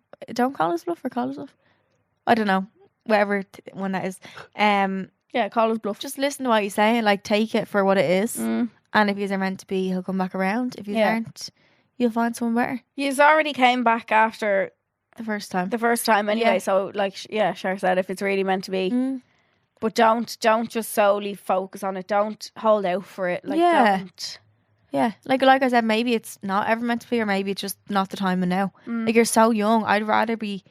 Speaker 3: call us bluff or call us bluff. I don't know. Whatever one that is.
Speaker 2: Yeah. Call us bluff.
Speaker 3: Just listen to what he's saying. Like, take it for what it is.
Speaker 2: Mm.
Speaker 3: And if you are meant to be, he'll come back around. If you
Speaker 2: Yeah.
Speaker 3: aren't, you'll find someone better.
Speaker 2: You've already came back after
Speaker 3: The first time.
Speaker 2: the first time anyway.
Speaker 3: Yeah.
Speaker 2: So, like, Cher said, if it's really meant to be.
Speaker 3: Mm.
Speaker 2: But don't just solely focus on it. Don't hold out for it. Like,
Speaker 3: Yeah.
Speaker 2: don't.
Speaker 3: Yeah, like I said, maybe it's not ever meant to be, or maybe it's just not the time and now.
Speaker 2: Mm.
Speaker 3: Like, you're so young. I'd rather be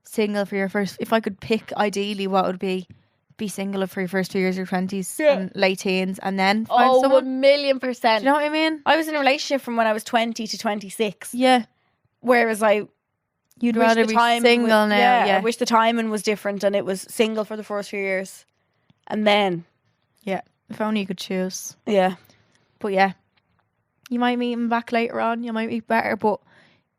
Speaker 3: single for your first. If I could pick, ideally, what would be single for your first 2 years of your 20s
Speaker 2: Yeah.
Speaker 3: and late teens, and then find
Speaker 2: Oh,
Speaker 3: someone.
Speaker 2: 1,000,000%.
Speaker 3: Do you know what I mean?
Speaker 2: I was in a relationship from when I was 20 to 26.
Speaker 3: Yeah,
Speaker 2: Whereas I
Speaker 3: you'd
Speaker 2: wish
Speaker 3: rather
Speaker 2: the
Speaker 3: be
Speaker 2: timing
Speaker 3: single
Speaker 2: was,
Speaker 3: now.
Speaker 2: I
Speaker 3: Yeah,
Speaker 2: wish the timing was different and it was single for the first few years. And then,
Speaker 3: yeah. If only you could choose.
Speaker 2: yeah.
Speaker 3: But yeah, you might meet him back later on. You might meet better, but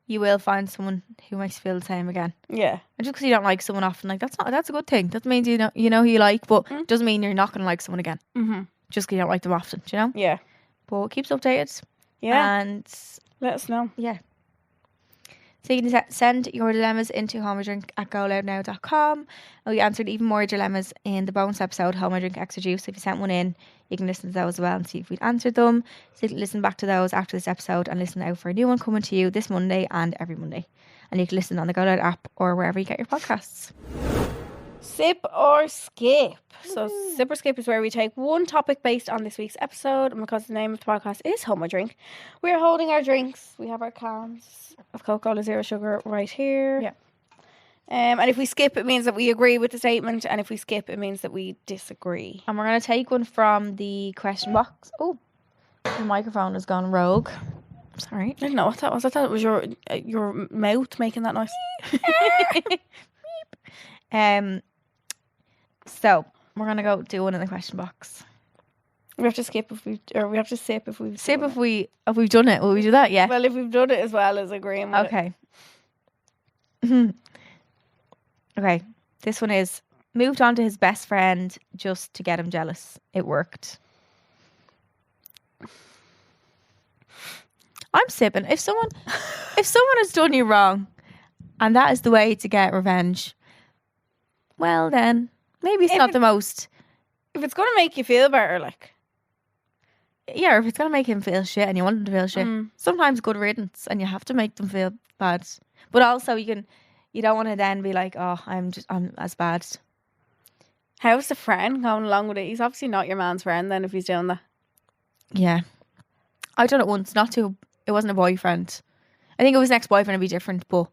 Speaker 3: you will find someone who makes you feel the same again.
Speaker 2: Yeah.
Speaker 3: And just because you don't like someone often, like that's a good thing. That means you know who you like, but doesn't mean you're not going to like someone again.
Speaker 2: Mm-hmm.
Speaker 3: Just because you don't like them often, do you know?
Speaker 2: Yeah.
Speaker 3: But keep us updated.
Speaker 2: Yeah.
Speaker 3: And
Speaker 2: Let us know.
Speaker 3: yeah. So you can send your dilemmas into homeydrink@goloudnow.com. And we answered even more dilemmas in the bonus episode, Home I Drink Extra Juice. If you sent one in, you can listen to those as well and see if we'd answered them. So you can listen back to those after this episode and listen out for a new one coming to you this Monday and every Monday. And you can listen on the GoLoud app or wherever you get your podcasts.
Speaker 2: Sip or skip. So sip or skip is where we take one topic based on this week's episode, and because the name of the podcast is Home I Drink, we're holding our drinks. We have our cans of Coca-Cola Zero Sugar right here.
Speaker 3: Yeah.
Speaker 2: And if we skip, it means that we agree with the statement, and if we skip, it means that we disagree.
Speaker 3: And we're going to take one from the question box. Oh, the microphone has gone rogue. Sorry.
Speaker 2: I didn't know what that was. I thought it was your mouth making that noise.
Speaker 3: So we're gonna go do one in the question box.
Speaker 2: We have to skip if we, or we have to sip if we've
Speaker 3: Sip
Speaker 2: done
Speaker 3: if we've done it. Will we do that? Yeah.
Speaker 2: it. Well, if we've done it as well as agreeing with it.
Speaker 3: Okay. Okay. This one is moved on to his best friend just to get him jealous. It worked. I'm sipping. If someone has done you wrong, and that is the way to get revenge, well then maybe it's
Speaker 2: If
Speaker 3: not
Speaker 2: it-
Speaker 3: the most.
Speaker 2: If it's going to make you feel better, like.
Speaker 3: Yeah, or if it's gonna make him feel shit and you want him to feel shit,
Speaker 2: Mm.
Speaker 3: sometimes good riddance, and you have to make them feel bad. But also, you don't want to then be like, oh, I'm as bad.
Speaker 2: How's the friend going along with it? He's obviously not your man's friend then if he's doing that.
Speaker 3: Yeah, I've done it once, not to It wasn't a boyfriend. I think it was an ex-boyfriend. It'd be different, but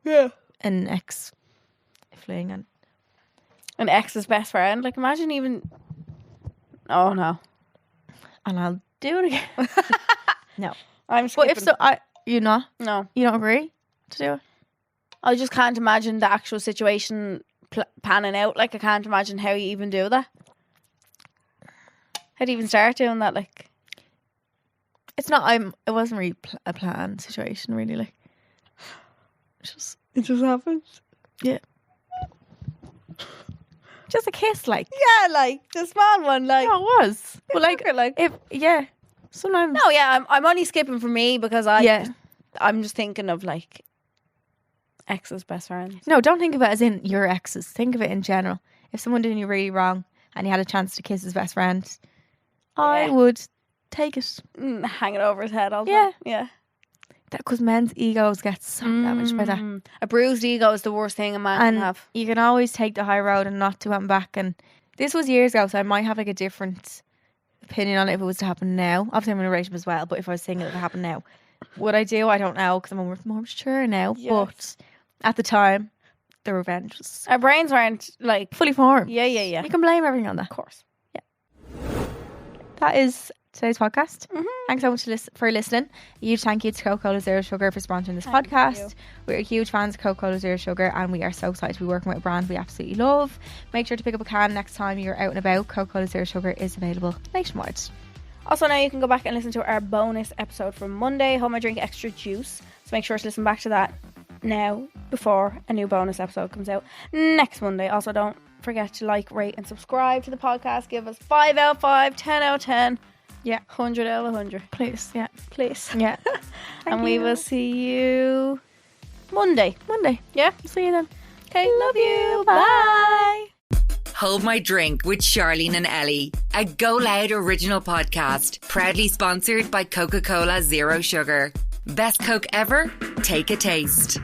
Speaker 3: an ex-fling and
Speaker 2: An ex's best friend. Like, imagine even. Oh no.
Speaker 3: and I'll do it again. No,
Speaker 2: I'm
Speaker 3: but
Speaker 2: skipping.
Speaker 3: if so, you not.
Speaker 2: No.
Speaker 3: You don't agree to do it.
Speaker 2: I just can't imagine the actual situation panning out. Like, I can't imagine how you even do that. How do you even start doing that? Like,
Speaker 3: It's not. It wasn't really a planned situation. Really, like.
Speaker 2: it just happens.
Speaker 3: Yeah. Just a kiss, like.
Speaker 2: Yeah, like the small one, like.
Speaker 3: No, it was. But like,
Speaker 2: like.
Speaker 3: sometimes.
Speaker 2: No, yeah, I'm only skipping for me because I'm just thinking of like ex's best friends.
Speaker 3: No, don't think of it as in your exes. Think of it in general. If someone did you really wrong and you had a chance to kiss his best friend, I would take it.
Speaker 2: Hang it over his head all the
Speaker 3: Yeah.
Speaker 2: time. Yeah.
Speaker 3: Because men's egos get so damaged by that.
Speaker 2: A bruised ego is the worst thing a man can have.
Speaker 3: You can always take the high road and not do it back. And this was years ago, so I might have like a different opinion on it if it was to happen now. Obviously, I'm in a relationship as well, but if I was saying it would happen now, would I do? I don't know because I'm more mature now.
Speaker 2: Yes.
Speaker 3: But at the time, the revenge was
Speaker 2: Our brains weren't like.
Speaker 3: fully formed.
Speaker 2: Yeah.
Speaker 3: You can blame everything on that.
Speaker 2: Of course.
Speaker 3: That is today's podcast.
Speaker 2: Mm-hmm.
Speaker 3: Thanks so much for listening. A huge thank you to Coca-Cola Zero Sugar for sponsoring this
Speaker 2: Thank
Speaker 3: podcast.
Speaker 2: you.
Speaker 3: We're huge fans of Coca-Cola Zero Sugar and we are so excited to be working with a brand we absolutely love. Make sure to pick up a can next time you're out and about. Coca-Cola Zero Sugar is available nationwide.
Speaker 2: Also, now you can go back and listen to our bonus episode from Monday, Hold My Drink Extra Juice. So make sure to listen back to that now before a new bonus episode comes out next Monday. Also, don't forget to like, rate and subscribe to the podcast. Give us 5 out of 5, 10 out of 10.
Speaker 3: Yeah.
Speaker 2: 100 out of 100.
Speaker 3: Please, yeah.
Speaker 2: Please.
Speaker 3: Yeah.
Speaker 2: And we will see you Monday. Yeah?
Speaker 3: See you then.
Speaker 2: Okay, love you. Bye.
Speaker 1: Hold My Drink with Charleen and Ellie, a GoLoud original podcast, proudly sponsored by Coca-Cola Zero Sugar. Best Coke ever? Take a taste.